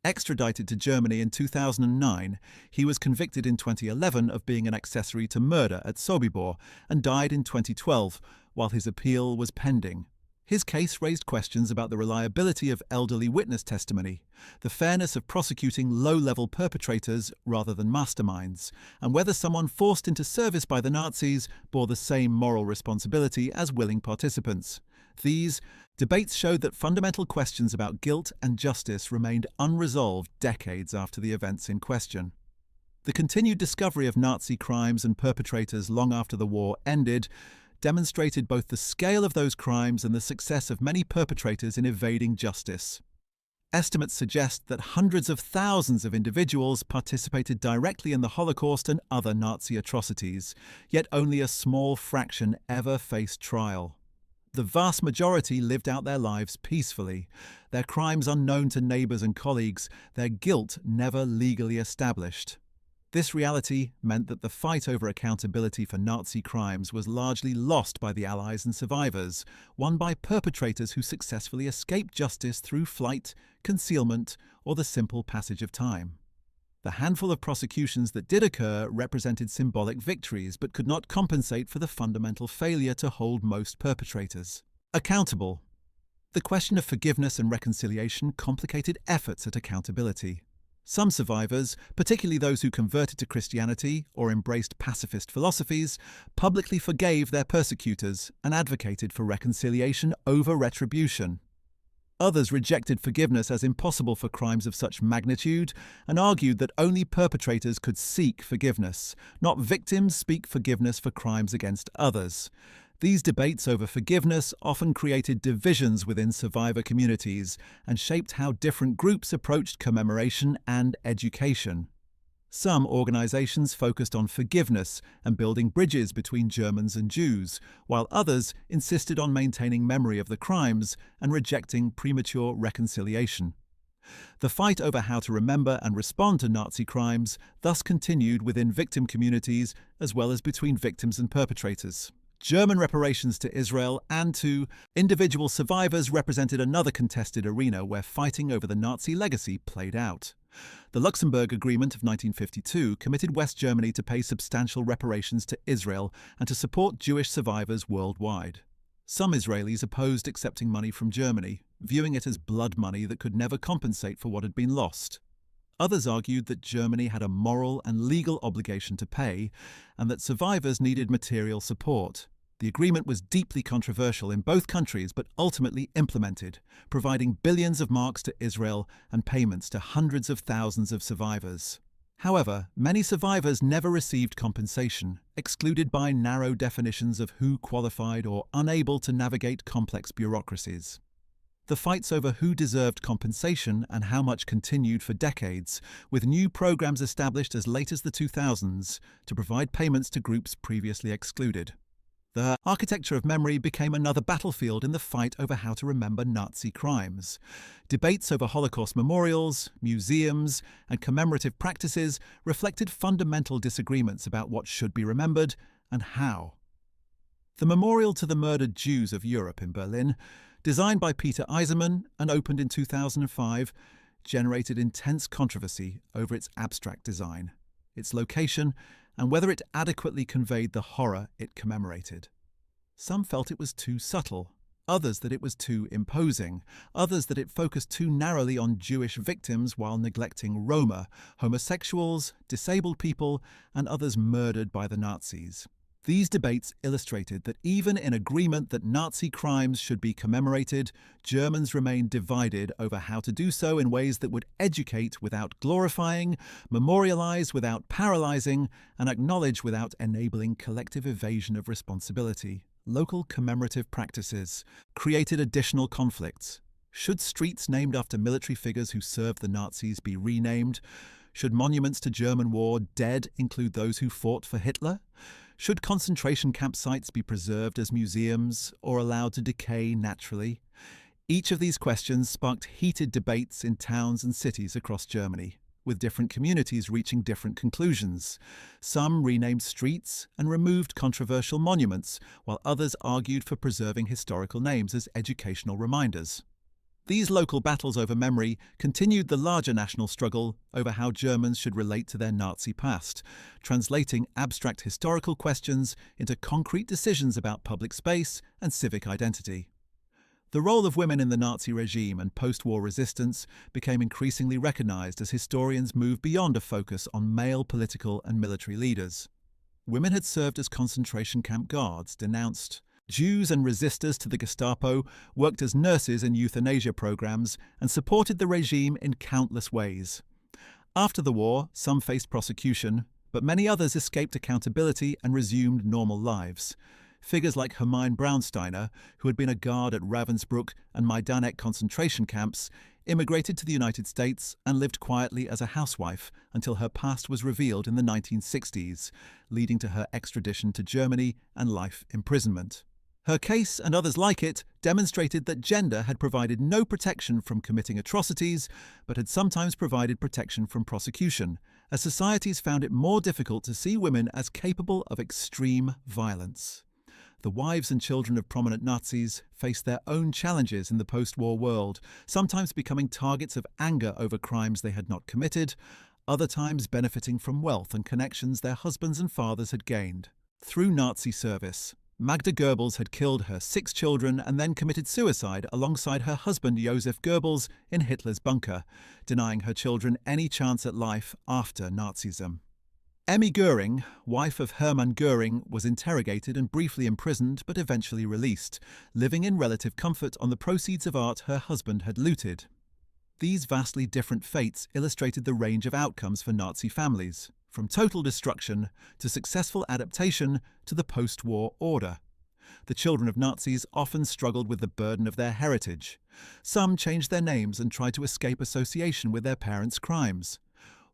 Extradited to Germany in 2009, he was convicted in 2011 of being an accessory to murder at Sobibor and died in 2012 while his appeal was pending. His case raised questions about the reliability of elderly witness testimony, the fairness of prosecuting low-level perpetrators rather than masterminds, and whether someone forced into service by the Nazis bore the same moral responsibility as willing participants. These debates showed that fundamental questions about guilt and justice remained unresolved decades after the events in question. The continued discovery of Nazi crimes and perpetrators long after the war ended demonstrated both the scale of those crimes and the success of many perpetrators in evading justice. Estimates suggest that hundreds of thousands of individuals participated directly in the Holocaust and other Nazi atrocities, yet only a small fraction ever faced trial. The vast majority lived out their lives peacefully, their crimes unknown to neighbors and colleagues, their guilt never legally established. This reality meant that the fight over accountability for Nazi crimes was largely lost by the Allies and survivors, won by perpetrators who successfully escaped justice through flight, concealment, or the simple passage of time. The handful of prosecutions that did occur represented symbolic victories but could not compensate for the fundamental failure to hold most perpetrators accountable. The question of forgiveness and reconciliation complicated efforts at accountability. Some survivors, particularly those who converted to Christianity or embraced pacifist philosophies, publicly forgave their persecutors and advocated for reconciliation over retribution. Others rejected forgiveness as impossible for crimes of such magnitude and argued that only perpetrators could seek forgiveness, not victims seek forgiveness for crimes against others. These debates over forgiveness often created divisions within survivor communities and shaped how different groups approached commemoration and education. Some organizations focused on forgiveness and building bridges between Germans and Jews, while others insisted on maintaining memory of the crimes and rejecting premature reconciliation. The fight over how to remember and respond to Nazi crimes thus continued within victim communities as well as between victims and perpetrators. German reparations to Israel and to individual survivors represented another contested arena where fighting over the Nazi legacy played out. The Luxembourg Agreement of 1952 committed West Germany to pay substantial reparations to Israel and to support Jewish survivors worldwide. Some Israelis opposed accepting money from Germany, viewing it as blood money that could never compensate for what had been lost. Others argued that Germany had a moral and legal obligation to pay, and that survivors needed material support. The agreement was deeply controversial in both countries but ultimately implemented, providing billions of marks to Israel and payments to hundreds of thousands of survivors. However, many survivors never received compensation, excluded by narrow definitions of who qualified or unable to navigate complex bureaucracies. The fights over who deserved compensation and how much continued for decades, with new programs established as late as the 2000s to provide payments to groups previously excluded. The architecture of memory became another battlefield in the fight over how to remember Nazi crimes. Debates over Holocaust memorials, museums, and commemorative practices reflected fundamental disagreements about what should be remembered and how. The Memorial to the Murdered Jews of Europe in Berlin, designed by Peter Eiserman and opened in 2005, generated intense controversy over its abstract design, its location, and whether it adequately conveyed the horror it commemorated. Some felt it was too subtle, others that it was too imposing, others that it focused too narrowly on Jewish victims while neglecting Roma, homosexuals, disabled people, and others murdered by the Nazis. These debates illustrated that even in agreement that Nazi crimes should be commemorated, Germans remained divided over how to do so in ways that would educate without glorifying, memorialize without paralyzing, and acknowledge without enabling collective evasion of responsibility. Local commemorative practices created additional conflicts. Should streets named after military figures who served the Nazis be renamed? Should monuments to German war dead include those who fought for Hitler? Should concentration camp sites be preserved as museums or allowed to decay naturally? Each of these questions sparked heated debates in towns and cities across Germany, with different communities reaching different conclusions. Some renamed streets and removed controversial monuments, while others argued for preserving historical names as educational reminders. These local battles over memory continued the larger national struggle over how Germans should relate to their Nazi past, translating abstract historical questions into concrete decisions about public space and civic identity. The role of women in the Nazi regime and post-war resistance became increasingly recognized as historians moved beyond a focus on male political and military leaders. Women had served as concentration camp guards, denounced Jews and resistors to the Gestapo, worked as nurses in euthanasia programs, and supported the regime in countless ways. After the war, some faced prosecution, but many others escaped accountability and resumed normal lives. Figures like Hermine Braunsteiner, who had been a guard at Ravensbrück and Majdanek concentration camps, immigrated to the United States and lived quietly as a housewife until her past was revealed in the 1960s, leading to her extradition to Germany and life imprisonment. Her case, and others like it, demonstrated that gender had provided no protection from committing atrocities, but had sometimes provided protection from prosecution, as societies found it more difficult to see women as capable of extreme violence. The wives and children of prominent Nazis faced their own challenges in the post-war world, sometimes becoming targets of anger over crimes they had not committed, other times benefiting from wealth and connections their husbands and fathers had gained. Through Nazi service, Magda Goebbels had killed her 6 children and then committed suicide alongside her husband Josef Goebbels in Hitler's bunker, denying her children any chance at life after Nazism. Emmy Goering, wife of Hermann Goering, was interrogated and briefly imprisoned but eventually released, living in relative comfort on the proceeds of art her husband had looted. These vastly different fates illustrated the range of outcomes for Nazi families, from total destruction to successful adaptation to the post-war order. The children of Nazis often struggled with the burden of their heritage. Some changed their names and tried to escape association with their parents' crimes.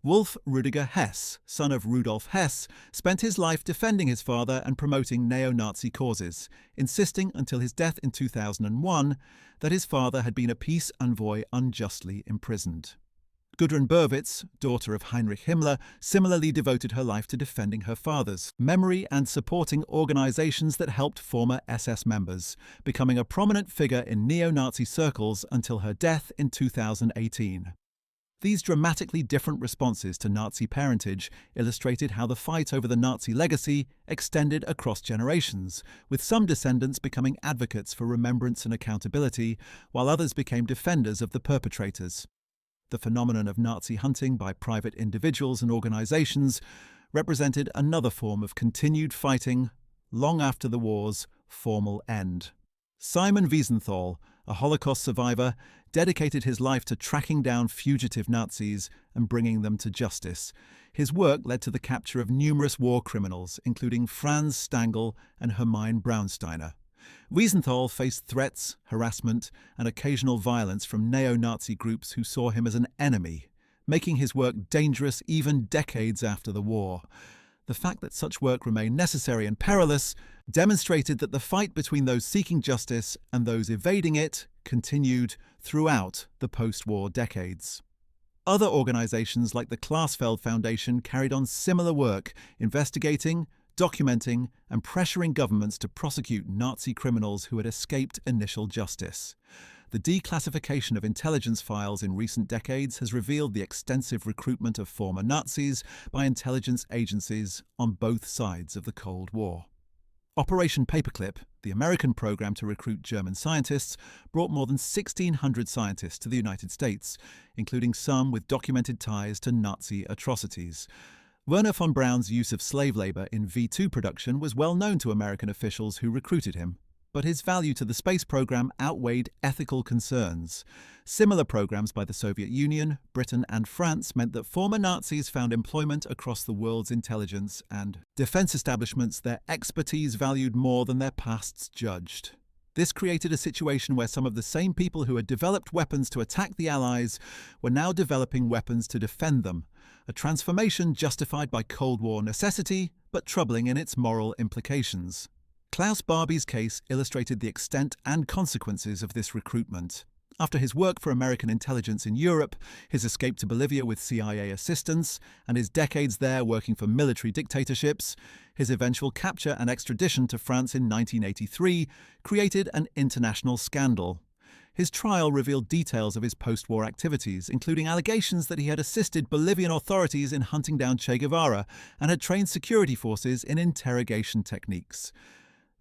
Wolf Rüdiger Hess, son of Rudolf Hess, spent his life defending his father and promoting neo-Nazi causes, insisting until his death in 2001 that his father had been a peace envoy unjustly imprisoned. Gudrun Berwitz, daughter of Heinrich Himmler, similarly devoted her life to defending her father's memory and supporting organizations that helped former SS members, becoming a prominent figure in neo-Nazi circles until her death in 2018. These dramatically different responses to Nazi parentage illustrated how the fight over the Nazi legacy extended across generations, with some descendants becoming advocates for remembrance and accountability, while others became defenders of the perpetrators. The phenomenon of Nazi hunting by private individuals and organizations represented another form of continued fighting long after the war's formal end. Simon Wiesenthal, a Holocaust survivor, dedicated his life to tracking down fugitive Nazis and bringing them to justice. His work led to the capture of numerous war criminals, including Franz Stangl and Hermine Braunsteiner. Wiesenthal faced threats, harassment, and occasional violence from neo-Nazi groups who saw him as an enemy, making his work dangerous even decades after the war. The fact that such work remained necessary and perilous demonstrated that the fight between those seeking justice and those evading it continued throughout the post-war decades. Other organizations like the Klarsfeld Foundation carried on similar work, investigating, documenting, and pressuring governments to prosecute Nazi criminals who had escaped initial justice. The declassification of intelligence files in recent decades has revealed the extensive recruitment of former Nazis by intelligence agencies on both sides of the Cold War. Operation Paperclip, the American program to recruit German scientists, brought more than 1,600 scientists to the United States, including some with documented ties to Nazi atrocities. Werner von Braun's use of slave labor in V2 production was well known to American officials who recruited him, but his value to the space program outweighed ethical concerns. Similar programs by the Soviet Union, Britain, and France meant that former Nazis found employment across the world's intelligence and defense establishments their expertise valued more than their pasts judged. This created a situation where some of the same people who had developed weapons to attack the Allies were now developing weapons to defend them, a transformation justified by Cold War necessity, but troubling in its moral implications. Klaus Barbie's case illustrated the extent and consequences of this recruitment. After his work for American intelligence in Europe, his escape to Bolivia with CIA assistance, and his decades there working for military dictatorships, his eventual capture and extradition to France in 1983 created an international scandal. His trial revealed details of his post-war activities, including allegations that he had assisted Bolivian authorities in hunting down Che Guevara and had trained security forces in interrogation techniques.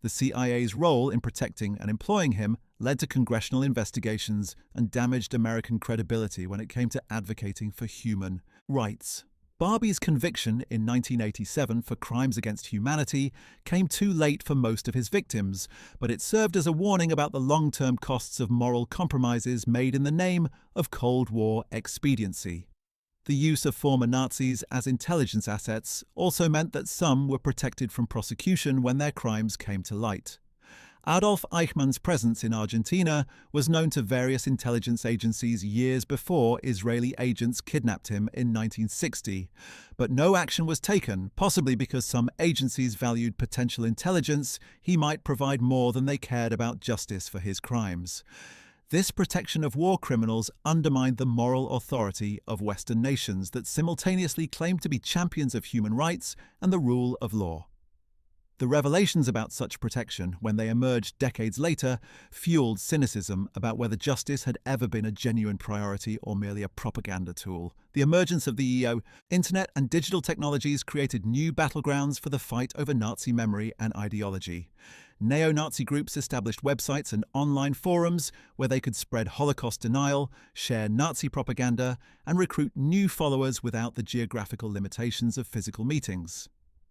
The CIA's role in protecting and employing him led to congressional investigations and damaged American credibility when it came to advocating for human rights. Barbie's conviction in 1987 for crimes against humanity came too late for most of his victims, but it served as a warning about the long-term costs of moral compromises made in the name of Cold War expediency. The use of former Nazis as intelligence assets also meant that some were protected from prosecution when their crimes came to light. Adolf Eichmann's presence in Argentina was known to various intelligence agencies years before Israeli agents kidnapped him in 1960, but no action was taken, possibly because some agencies valued potential intelligence he might provide more than they cared about justice for his crimes. This protection of war criminals undermined the moral authority of Western nations that simultaneously claimed to be champions of human rights and the rule of law. The revelations about such protection, when they emerged decades later, fueled cynicism about whether justice had ever been a genuine priority or merely a propaganda tool. The emergence of the Internet and digital technologies created new battlegrounds for the fight over Nazi memory and ideology. Neo-Nazi groups established websites and online forums where they could spread Holocaust denial, share Nazi propaganda, and recruit new followers without the geographical limitations of physical meetings.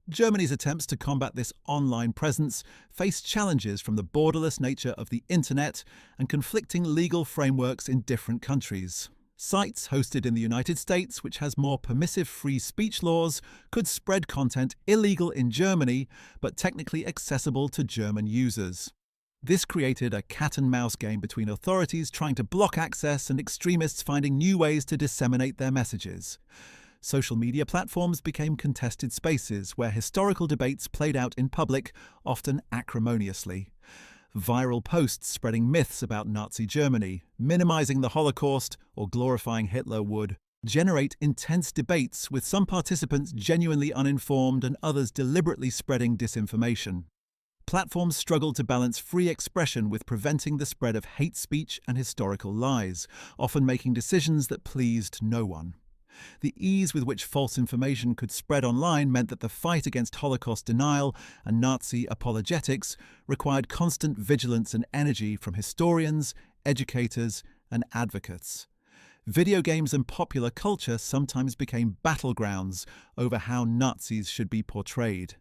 Germany's attempts to combat this online presence faced challenges from the borderless nature of the Internet and conflicting legal frameworks in different countries. Sites hosted in the United States, which has more permissive free speech laws, could spread content illegal in Germany, but technically accessible to German users. This created a cat-and-mouse game between authorities trying to block access and extremists finding new ways to disseminate their messages. Social media platforms became contested spaces where historical debates played out in public, often acrimoniously. Viral posts spreading myths about Nazi Germany, minimizing the Holocaust, or glorifying Hitler would generate intense debates, with some participants genuinely uninformed and others deliberately spreading disinformation. Platforms struggled to balance free expression with preventing the spread of hate speech and historical lies, often making decisions that pleased no one. The ease with which false information could spread online meant that the fight against Holocaust denial and Nazi apologetics required constant vigilance and energy from historians, educators, and advocates. Video games and popular culture sometimes became battlegrounds over how Nazis should be portrayed.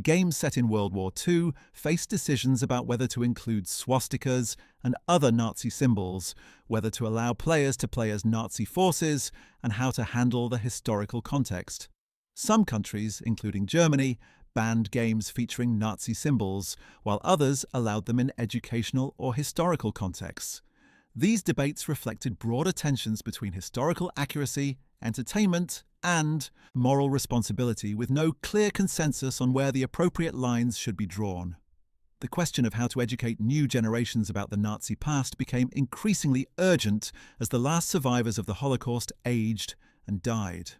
Games set in World War II faced decisions about whether to include swastikas and other Nazi symbols, whether to allow players to play as Nazi forces, and how to handle the historical context. Some countries, including Germany, banned games featuring Nazi symbols, while others allowed them in educational or historical contexts. These debates reflected broader tensions between historical accuracy, entertainment, and moral responsibility, with no clear consensus on where the appropriate lines should be drawn. The question of how to educate new generations about the Nazi past became increasingly urgent as the last survivors of the Holocaust aged and died.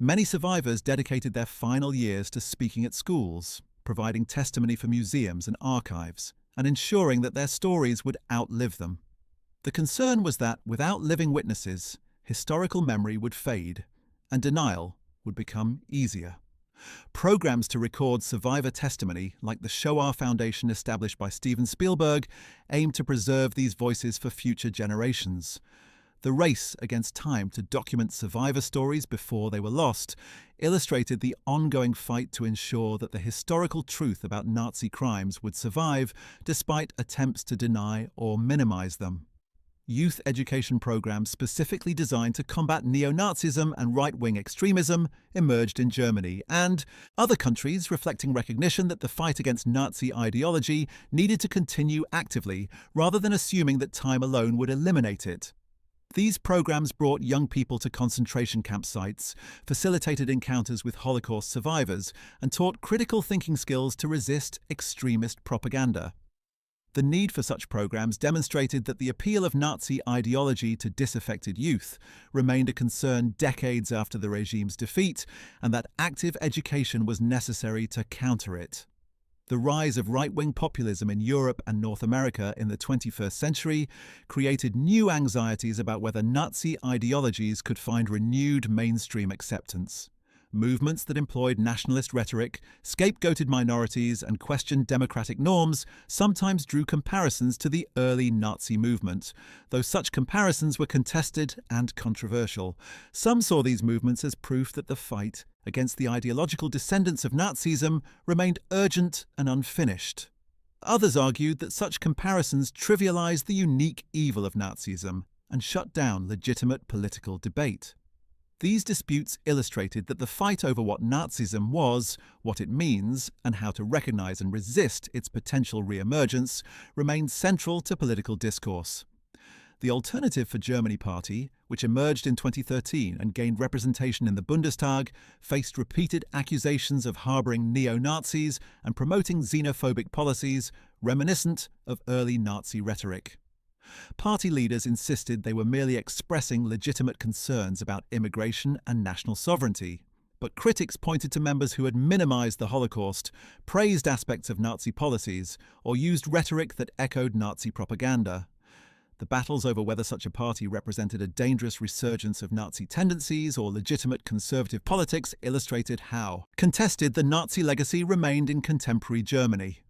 Many survivors dedicated their final years to speaking at schools, providing testimony for museums and archives, and ensuring that their stories would outlive them. The concern was that, without living witnesses, historical memory would fade, and denial would become easier. Programs to record survivor testimony, like the Shoah Foundation established by Steven Spielberg, aim to preserve these voices for future generations. The race against time to document survivor stories before they were lost illustrated the ongoing fight to ensure that the historical truth about Nazi crimes would survive despite attempts to deny or minimize them. Youth education programs specifically designed to combat neo-Nazism and right-wing extremism emerged in Germany, and other countries, reflecting recognition that the fight against Nazi ideology needed to continue actively, rather than assuming that time alone would eliminate it. These programs brought young people to concentration camp sites, facilitated encounters with Holocaust survivors, and taught critical thinking skills to resist extremist propaganda. The need for such programs demonstrated that the appeal of Nazi ideology to disaffected youth remained a concern decades after the regime's defeat, and that active education was necessary to counter it. The rise of right-wing populism in Europe and North America in the 21st century created new anxieties about whether Nazi ideologies could find renewed mainstream acceptance. Movements that employed nationalist rhetoric, scapegoated minorities, and questioned democratic norms sometimes drew comparisons to the early Nazi movement, though such comparisons were contested and controversial. Some saw these movements as proof that the fight against the ideological descendants of Nazism remained urgent and unfinished. Others argued that such comparisons trivialized the unique evil of Nazism and shut down legitimate political debate. These disputes illustrated that the fight over what Nazism was, what it means, and how to recognize and resist its potential re-emergence remained central to political discourse. The Alternative for Germany party, which emerged in 2013 and gained representation in the Bundestag, faced repeated accusations of harboring neo-Nazis and promoting xenophobic policies reminiscent of early Nazi rhetoric. Party leaders insisted they were merely expressing legitimate concerns about immigration and national sovereignty, but critics pointed to members who had minimized the Holocaust, praised aspects of Nazi policies, or used rhetoric that echoed Nazi propaganda. The battles over whether such a party represented a dangerous resurgence of Nazi tendencies or legitimate conservative politics illustrated how contested the Nazi legacy remained in contemporary Germany.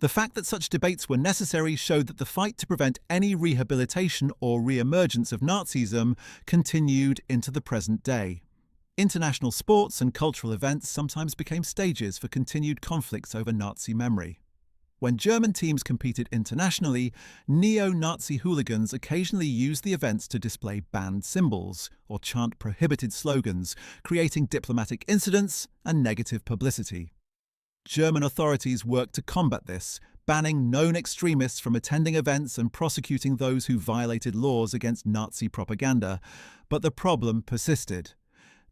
The fact that such debates were necessary showed that the fight to prevent any rehabilitation or re-emergence of Nazism continued into the present day. International sports and cultural events sometimes became stages for continued conflicts over Nazi memory. When German teams competed internationally, neo-Nazi hooligans occasionally used the events to display banned symbols or chant prohibited slogans, creating diplomatic incidents and negative publicity. German authorities worked to combat this, banning known extremists from attending events and prosecuting those who violated laws against Nazi propaganda, but the problem persisted.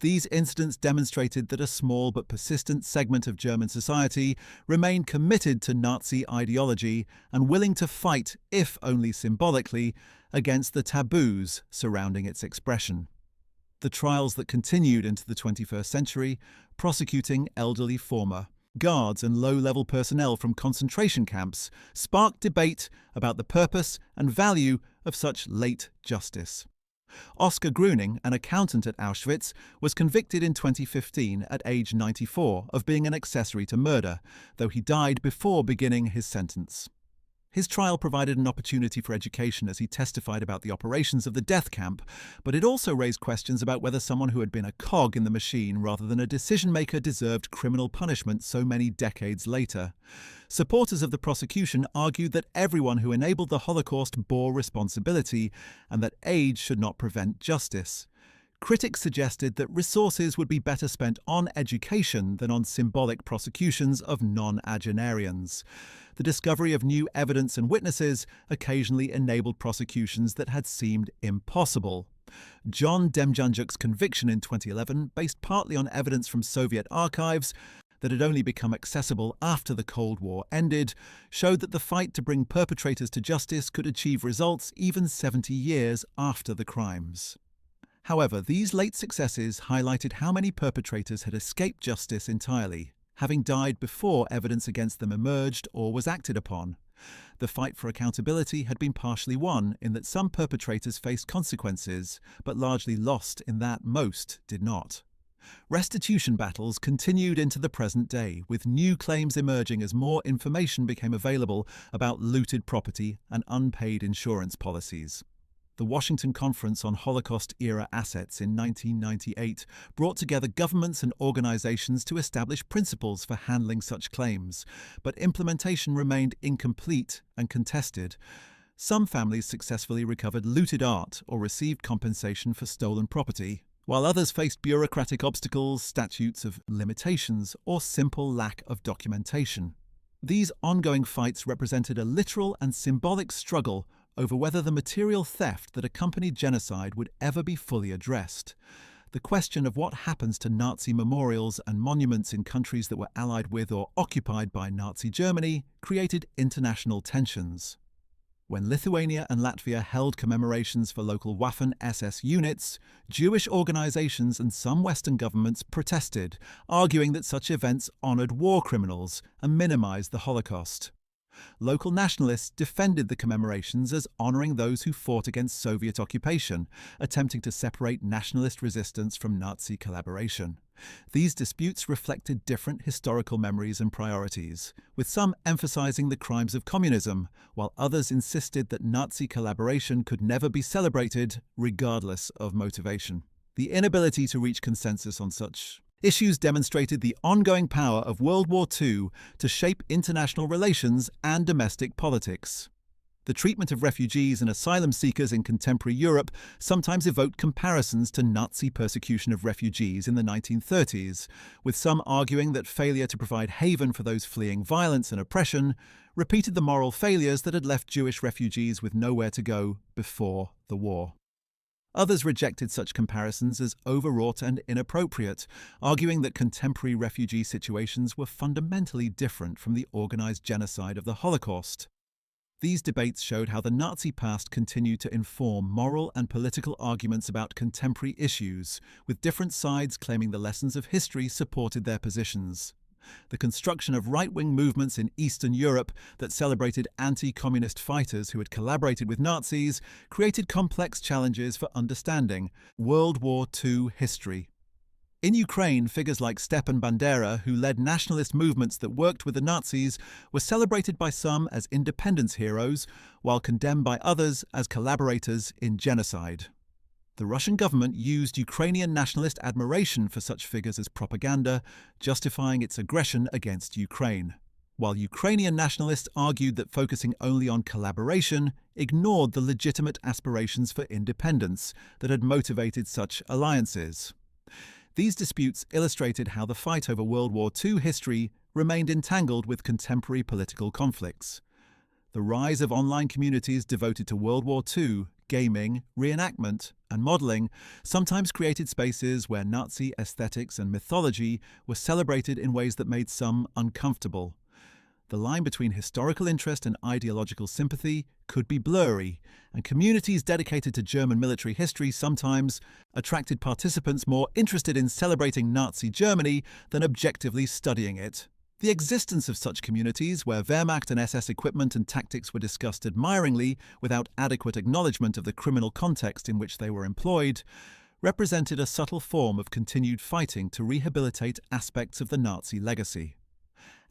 These incidents demonstrated that a small but persistent segment of German society remained committed to Nazi ideology and willing to fight, if only symbolically, against the taboos surrounding its expression. The trials that continued into the 21st century, prosecuting elderly former guards and low-level personnel from concentration camps, sparked debate about the purpose and value of such late justice. Oskar Grüning, an accountant at Auschwitz, was convicted in 2015 at age 94 of being an accessory to murder, though he died before beginning his sentence. His trial provided an opportunity for education as he testified about the operations of the death camp, but it also raised questions about whether someone who had been a cog in the machine rather than a decision-maker deserved criminal punishment so many decades later. Supporters of the prosecution argued that everyone who enabled the Holocaust bore responsibility and that age should not prevent justice. Critics suggested that resources would be better spent on education than on symbolic prosecutions of non-agenarians. The discovery of new evidence and witnesses occasionally enabled prosecutions that had seemed impossible. John Demjanjuk's conviction in 2011, based partly on evidence from Soviet archives that had only become accessible after the Cold War ended, showed that the fight to bring perpetrators to justice could achieve results even 70 years after the crimes. However, these late successes highlighted how many perpetrators had escaped justice entirely, having died before evidence against them emerged or was acted upon. The fight for accountability had been partially won in that some perpetrators faced consequences, but largely lost in that most did not. Restitution battles continued into the present day, with new claims emerging as more information became available about looted property and unpaid insurance policies. The Washington Conference on Holocaust-era Assets in 1998 brought together governments and organizations to establish principles for handling such claims, but implementation remained incomplete and contested. Some families successfully recovered looted art or received compensation for stolen property, while others faced bureaucratic obstacles, statutes of limitations, or simple lack of documentation. These ongoing fights represented a literal and symbolic struggle over whether the material theft that accompanied genocide would ever be fully addressed. The question of what happens to Nazi memorials and monuments in countries that were allied with or occupied by Nazi Germany created international tensions. When Lithuania and Latvia held commemorations for local Waffen-SS units, Jewish organizations and some Western governments protested, arguing that such events honored war criminals and minimized the Holocaust. Local nationalists defended the commemorations as honoring those who fought against Soviet occupation, attempting to separate nationalist resistance from Nazi collaboration. These disputes reflected different historical memories and priorities, with some emphasizing the crimes of communism, while others insisted that Nazi collaboration could never be celebrated, regardless of motivation. The inability to reach consensus on such issues demonstrated the ongoing power of World War II to shape international relations and domestic politics. The treatment of refugees and asylum seekers in contemporary Europe sometimes evoked comparisons to Nazi persecution of refugees in the 1930s, with some arguing that failure to provide haven for those fleeing violence and oppression repeated the moral failures that had left Jewish refugees with nowhere to go before the war. Others rejected such comparisons as overwrought and inappropriate, arguing that contemporary refugee situations were fundamentally different from the organized genocide of the Holocaust. These debates showed how the Nazi past continued to inform moral and political arguments about contemporary issues, with different sides claiming the lessons of history supported their positions. The construction of right-wing movements in Eastern Europe that celebrated anti-communist fighters who had collaborated with Nazis created complex challenges for understanding World War II history. In Ukraine, figures like Stepan Bandera, who led nationalist movements that worked with the Nazis, were celebrated by some as independence heroes, while condemned by others as collaborators in genocide. The Russian government used Ukrainian nationalist admiration for such figures as propaganda, justifying its aggression against Ukraine, while Ukrainian nationalists argued that focusing only on collaboration ignored the legitimate aspirations for independence that had motivated such alliances. These disputes illustrated how the fight over World War II history remained entangled with contemporary political conflicts. The rise of online communities devoted to World War II, gaming, reenactment, and modeling sometimes created spaces where Nazi aesthetics and mythology were celebrated in ways that made some uncomfortable. The line between historical interest and ideological sympathy could be blurry, and communities dedicated to German military history sometimes attracted participants more interested in celebrating Nazi Germany than objectively studying it. The existence of such communities, where Wehrmacht and SS equipment and tactics were discussed admiringly without adequate acknowledgement of the criminal context in which they were employed, represented a subtle form of continued fighting to rehabilitate aspects of the Nazi legacy.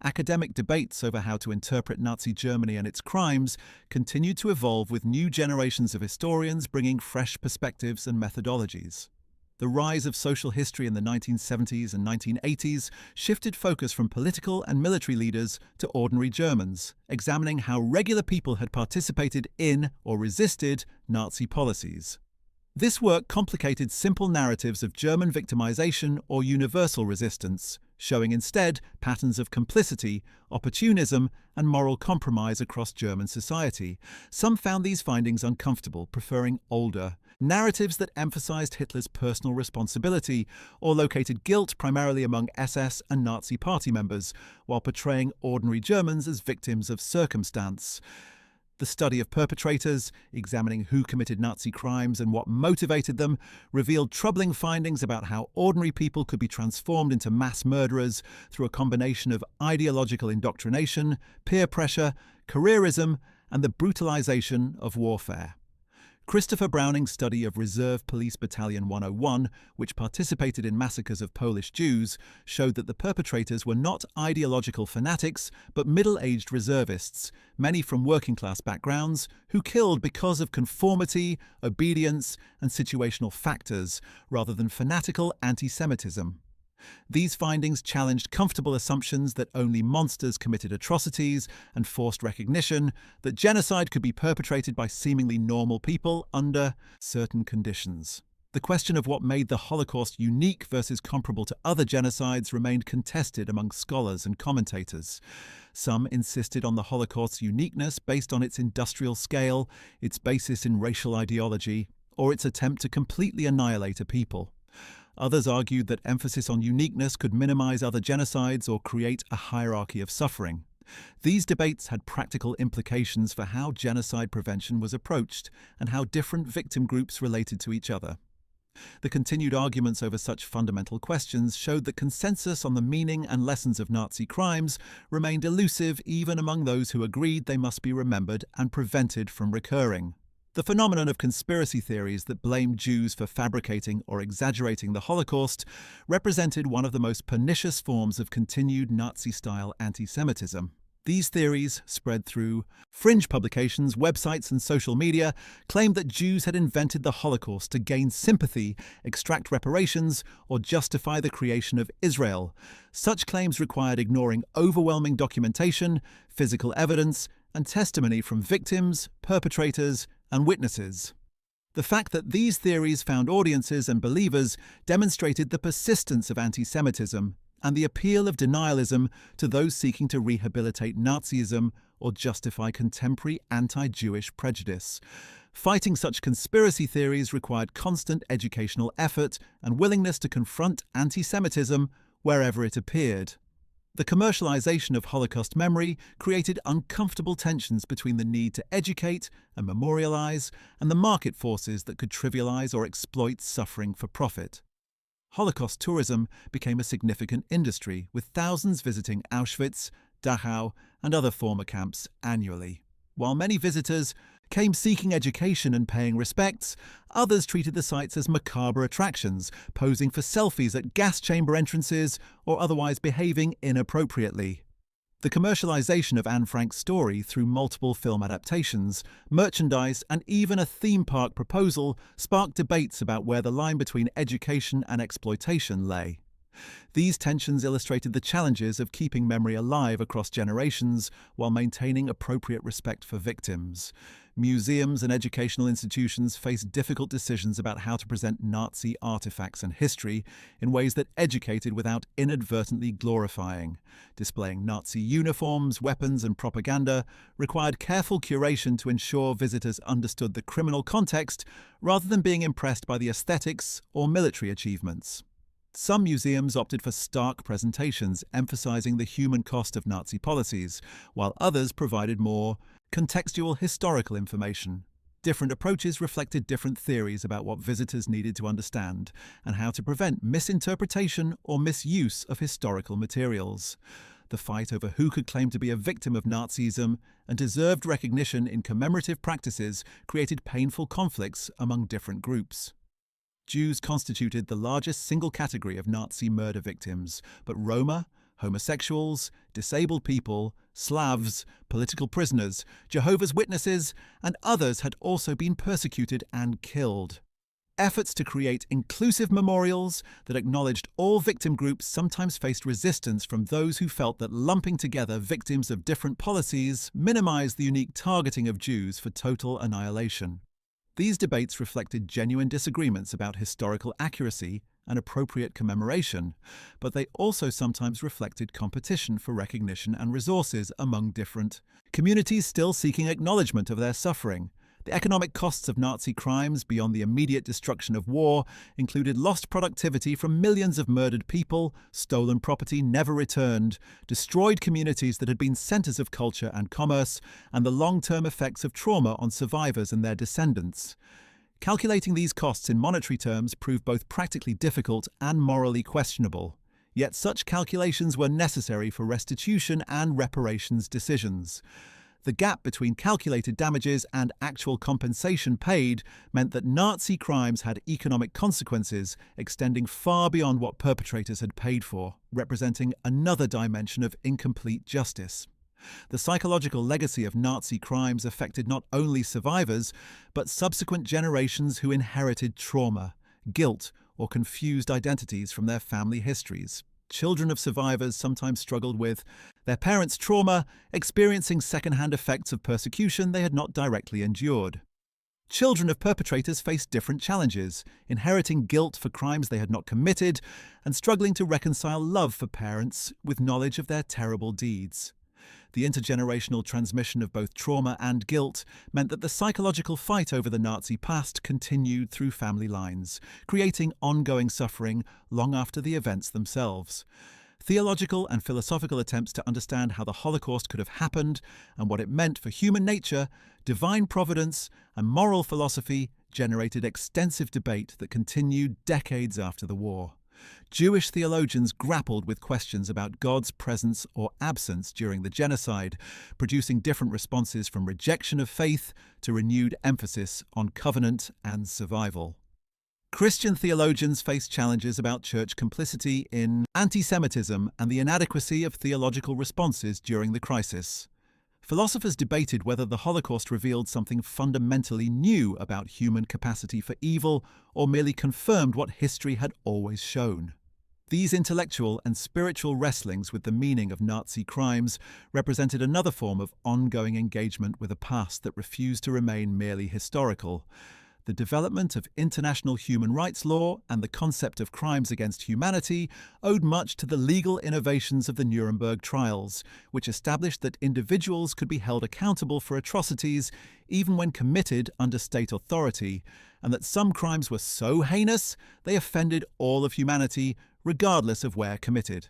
Academic debates over how to interpret Nazi Germany and its crimes continued to evolve, with new generations of historians bringing fresh perspectives and methodologies. The rise of social history in the 1970s and 1980s shifted focus from political and military leaders to ordinary Germans, examining how regular people had participated in or resisted Nazi policies. This work complicated simple narratives of German victimization or universal resistance, showing instead patterns of complicity, opportunism, and moral compromise across German society. Some found these findings uncomfortable, preferring older narratives that emphasized Hitler's personal responsibility or located guilt primarily among SS and Nazi party members, while portraying ordinary Germans as victims of circumstance. The study of perpetrators, examining who committed Nazi crimes and what motivated them, revealed troubling findings about how ordinary people could be transformed into mass murderers through a combination of ideological indoctrination, peer pressure, careerism, and the brutalization of warfare. Christopher Browning's study of Reserve Police Battalion 101, which participated in massacres of Polish Jews, showed that the perpetrators were not ideological fanatics, but middle-aged reservists, many from working-class backgrounds, who killed because of conformity, obedience, and situational factors, rather than fanatical anti-Semitism. These findings challenged comfortable assumptions that only monsters committed atrocities and forced recognition that genocide could be perpetrated by seemingly normal people under certain conditions. The question of what made the Holocaust unique versus comparable to other genocides remained contested among scholars and commentators. Some insisted on the Holocaust's uniqueness based on its industrial scale, its basis in racial ideology, or its attempt to completely annihilate a people. Others argued that emphasis on uniqueness could minimize other genocides or create a hierarchy of suffering. These debates had practical implications for how genocide prevention was approached and how different victim groups related to each other. The continued arguments over such fundamental questions showed that consensus on the meaning and lessons of Nazi crimes remained elusive even among those who agreed they must be remembered and prevented from recurring. The phenomenon of conspiracy theories that blamed Jews for fabricating or exaggerating the Holocaust represented one of the most pernicious forms of continued Nazi-style anti-Semitism. These theories, spread through fringe publications, websites, and social media, claimed that Jews had invented the Holocaust to gain sympathy, extract reparations, or justify the creation of Israel. Such claims required ignoring overwhelming documentation, physical evidence, and testimony from victims, perpetrators, and witnesses. The fact that these theories found audiences and believers demonstrated the persistence of anti-Semitism and the appeal of denialism to those seeking to rehabilitate Nazism or justify contemporary anti-Jewish prejudice. Fighting such conspiracy theories required constant educational effort and willingness to confront anti-Semitism wherever it appeared. The commercialization of Holocaust memory created uncomfortable tensions between the need to educate and memorialize and the market forces that could trivialize or exploit suffering for profit. Holocaust tourism became a significant industry, with thousands visiting Auschwitz, Dachau, and other former camps annually. While many visitors came seeking education and paying respects, others treated the sites as macabre attractions, posing for selfies at gas chamber entrances or otherwise behaving inappropriately. The commercialization of Anne Frank's story through multiple film adaptations, merchandise, and even a theme park proposal sparked debates about where the line between education and exploitation lay. These tensions illustrated the challenges of keeping memory alive across generations while maintaining appropriate respect for victims. Museums and educational institutions faced difficult decisions about how to present Nazi artifacts and history in ways that educated without inadvertently glorifying. Displaying Nazi uniforms, weapons, and propaganda required careful curation to ensure visitors understood the criminal context rather than being impressed by the aesthetics or military achievements. Some museums opted for stark presentations emphasizing the human cost of Nazi policies, while others provided more contextual historical information. Different approaches reflected different theories about what visitors needed to understand and how to prevent misinterpretation or misuse of historical materials. The fight over who could claim to be a victim of Nazism and deserved recognition in commemorative practices created painful conflicts among different groups. Jews constituted the largest single category of Nazi murder victims, but Roma, homosexuals, disabled people, Slavs, political prisoners, Jehovah's Witnesses, and others had also been persecuted and killed. Efforts to create inclusive memorials that acknowledged all victim groups sometimes faced resistance from those who felt that lumping together victims of different policies minimized the unique targeting of Jews for total annihilation. These debates reflected genuine disagreements about historical accuracy and appropriate commemoration, but they also sometimes reflected competition for recognition and resources among different communities still seeking acknowledgement of their suffering. The economic costs of Nazi crimes beyond the immediate destruction of war included lost productivity from millions of murdered people, stolen property never returned, destroyed communities that had been centers of culture and commerce, and the long-term effects of trauma on survivors and their descendants. Calculating these costs in monetary terms proved both practically difficult and morally questionable. Yet such calculations were necessary for restitution and reparations decisions. The gap between calculated damages and actual compensation paid meant that Nazi crimes had economic consequences extending far beyond what perpetrators had paid for, representing another dimension of incomplete justice. The psychological legacy of Nazi crimes affected not only survivors, but subsequent generations who inherited trauma, guilt, or confused identities from their family histories. Children of survivors sometimes struggled with their parents' trauma, experiencing second-hand effects of persecution they had not directly endured. Children of perpetrators faced different challenges, inheriting guilt for crimes they had not committed and struggling to reconcile love for parents with knowledge of their terrible deeds. The intergenerational transmission of both trauma and guilt meant that the psychological fight over the Nazi past continued through family lines, creating ongoing suffering long after the events themselves. Theological and philosophical attempts to understand how the Holocaust could have happened and what it meant for human nature, divine providence, and moral philosophy generated extensive debate that continued decades after the war. Jewish theologians grappled with questions about God's presence or absence during the genocide, producing different responses from rejection of faith to renewed emphasis on covenant and survival. Christian theologians faced challenges about church complicity in anti-Semitism and the inadequacy of theological responses during the crisis. Philosophers debated whether the Holocaust revealed something fundamentally new about human capacity for evil or merely confirmed what history had always shown. These intellectual and spiritual wrestlings with the meaning of Nazi crimes represented another form of ongoing engagement with a past that refused to remain merely historical. The development of international human rights law and the concept of crimes against humanity owed much to the legal innovations of the Nuremberg trials, which established that individuals could be held accountable for atrocities even when committed under state authority, and that some crimes were so heinous they offended all of humanity, regardless of where committed.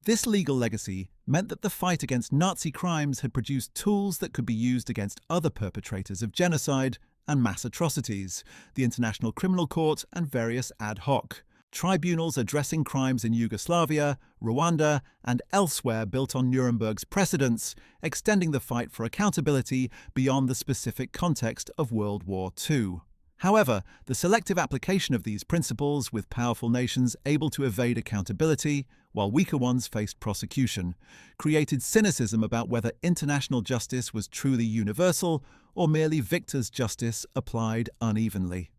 This legal legacy meant that the fight against Nazi crimes had produced tools that could be used against other perpetrators of genocide and mass atrocities, the International Criminal Court and various ad hoc tribunals addressing crimes in Yugoslavia, Rwanda, and elsewhere built on Nuremberg's precedents, extending the fight for accountability beyond the specific context of World War II. However, the selective application of these principles with powerful nations able to evade accountability, while weaker ones faced prosecution, created cynicism about whether international justice was truly universal or merely victors' justice applied unevenly.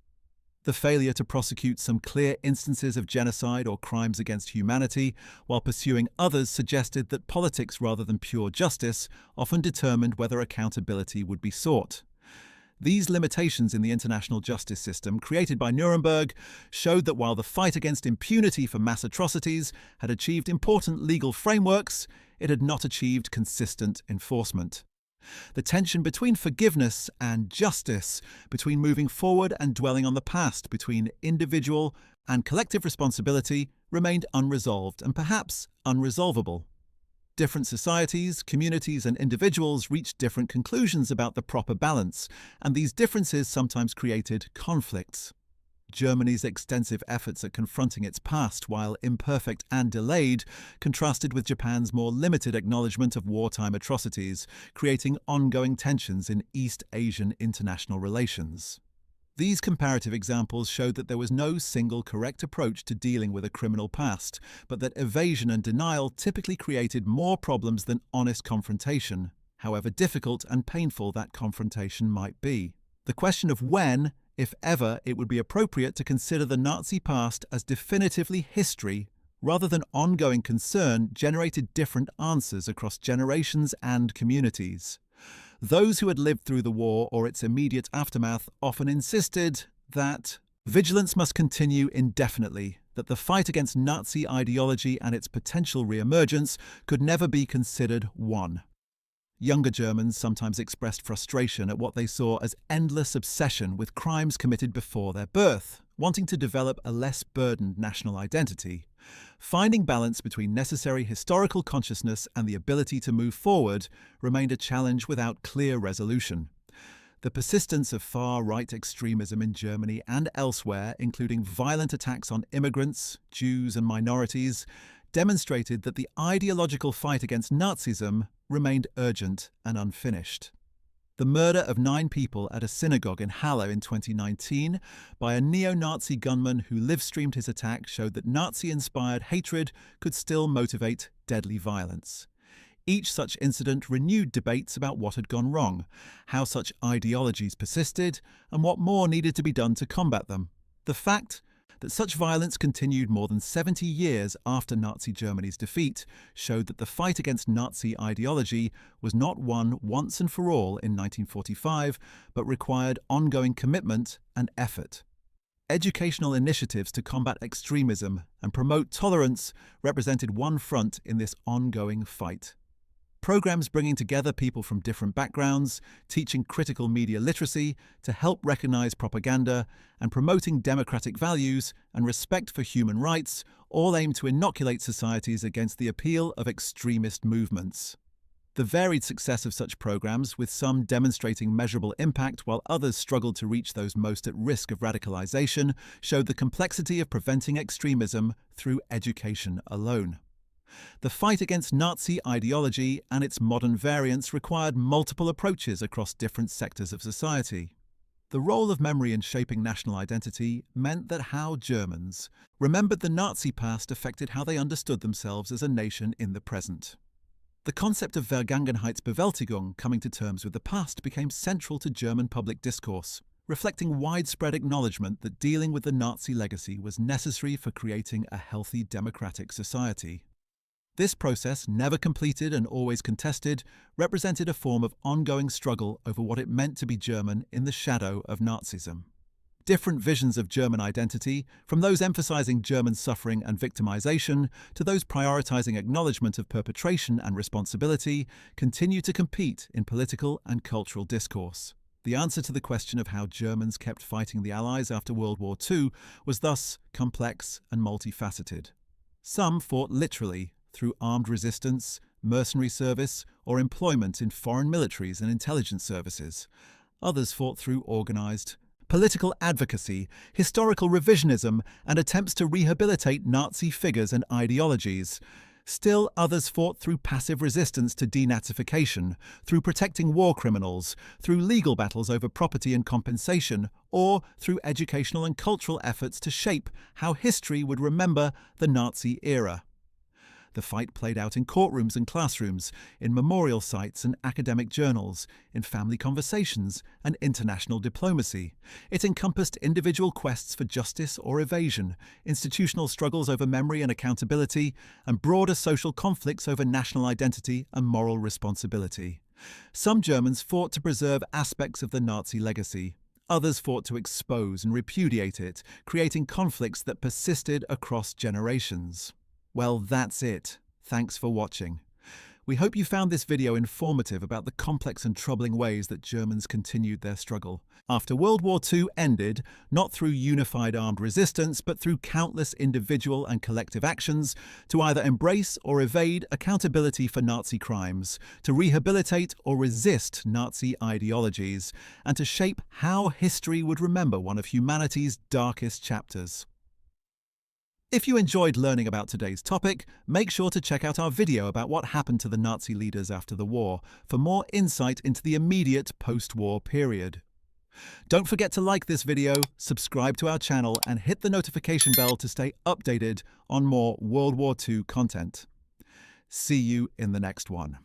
The failure to prosecute some clear instances of genocide or crimes against humanity while pursuing others suggested that politics rather than pure justice often determined whether accountability would be sought. These limitations in the international justice system created by Nuremberg showed that while the fight against impunity for mass atrocities had achieved important legal frameworks, it had not achieved consistent enforcement. The tension between forgiveness and justice, between moving forward and dwelling on the past, between individual and collective responsibility, remained unresolved and perhaps unresolvable. Different societies, communities, and individuals reached different conclusions about the proper balance, and these differences sometimes created conflicts. Germany's extensive efforts at confronting its past, while imperfect and delayed, contrasted with Japan's more limited acknowledgement of wartime atrocities, creating ongoing tensions in East Asian international relations. These comparative examples showed that there was no single correct approach to dealing with a criminal past, but that evasion and denial typically created more problems than honest confrontation, however difficult and painful that confrontation might be. The question of when, if ever, it would be appropriate to consider the Nazi past as definitively history rather than ongoing concern generated different answers across generations and communities. Those who had lived through the war or its immediate aftermath often insisted that vigilance must continue indefinitely, that the fight against Nazi ideology and its potential re-emergence could never be considered won. Younger Germans sometimes expressed frustration at what they saw as endless obsession with crimes committed before their birth, wanting to develop a less burdened national identity. Finding balance between necessary historical consciousness and the ability to move forward remained a challenge without clear resolution. The persistence of far-right extremism in Germany and elsewhere, including violent attacks on immigrants, Jews, and minorities, demonstrated that the ideological fight against Nazism remained urgent and unfinished. The murder of 9 people at a synagogue in Halle in 2019 by a neo-Nazi gunman who live-streamed his attack showed that Nazi-inspired hatred could still motivate deadly violence. Each such incident renewed debates about what had gone wrong, how such ideologies persisted, and what more needed to be done to combat them. The fact That such violence continued more than 70 years after Nazi Germany's defeat showed that the fight against Nazi ideology was not won once and for all in 1945, but required ongoing commitment and effort. Educational initiatives to combat extremism and promote tolerance represented one front in this ongoing fight. Programs bringing together people from different backgrounds, teaching critical media literacy to help recognize propaganda, and promoting democratic values and respect for human rights all aim to inoculate societies against the appeal of extremist movements. The varied success of such programs, with some demonstrating measurable impact while others struggled to reach those most at risk of radicalization, showed the complexity of preventing extremism through education alone. The fight against Nazi ideology and its modern variants required multiple approaches across different sectors of society. The role of memory in shaping national identity meant that how Germans remembered the Nazi past affected how they understood themselves as a nation in the present. The concept of Vergangenheitsbewältigung, coming to terms with the past, became central to German public discourse, reflecting widespread acknowledgement that dealing with the Nazi legacy was necessary for creating a healthy democratic society. This process, never completed and always contested, represented a form of ongoing struggle over what it meant to be German in the shadow of Nazism. Different visions of German identity, from those emphasizing German suffering and victimization to those prioritizing acknowledgement of perpetration and responsibility, continue to compete in political and cultural discourse. The answer to the question of how Germans kept fighting the Allies after World War II was thus complex and multifaceted. Some fought literally through armed resistance, mercenary service, or employment in foreign militaries and intelligence services. Others fought through organized political advocacy, historical revisionism, and attempts to rehabilitate Nazi figures and ideologies. Still, others fought through passive resistance to denazification, through protecting war criminals, through legal battles over property and compensation, or through educational and cultural efforts to shape how history would remember the Nazi era. The fight played out in courtrooms and classrooms, in memorial sites and academic journals, in family conversations and international diplomacy. It encompassed individual quests for justice or evasion, institutional struggles over memory and accountability, and broader social conflicts over national identity and moral responsibility. Some Germans fought to preserve aspects of the Nazi legacy. Others fought to expose and repudiate it, creating conflicts that persisted across generations. Well, that's it. Thanks for watching. We hope you found this video informative about the complex and troubling ways that Germans continued their struggle. After World War II ended, not through unified armed resistance, but through countless individual and collective actions to either embrace or evade accountability for Nazi crimes, to rehabilitate or resist Nazi ideologies, and to shape how history would remember one of humanity's darkest chapters. If you enjoyed learning about today's topic, make sure to check out our video about what happened to the Nazi leaders after the war for more insight into the immediate post-war period. Don't forget to like this video, subscribe to our channel, and hit the notification bell to stay updated on more World War II content. See you in the next one.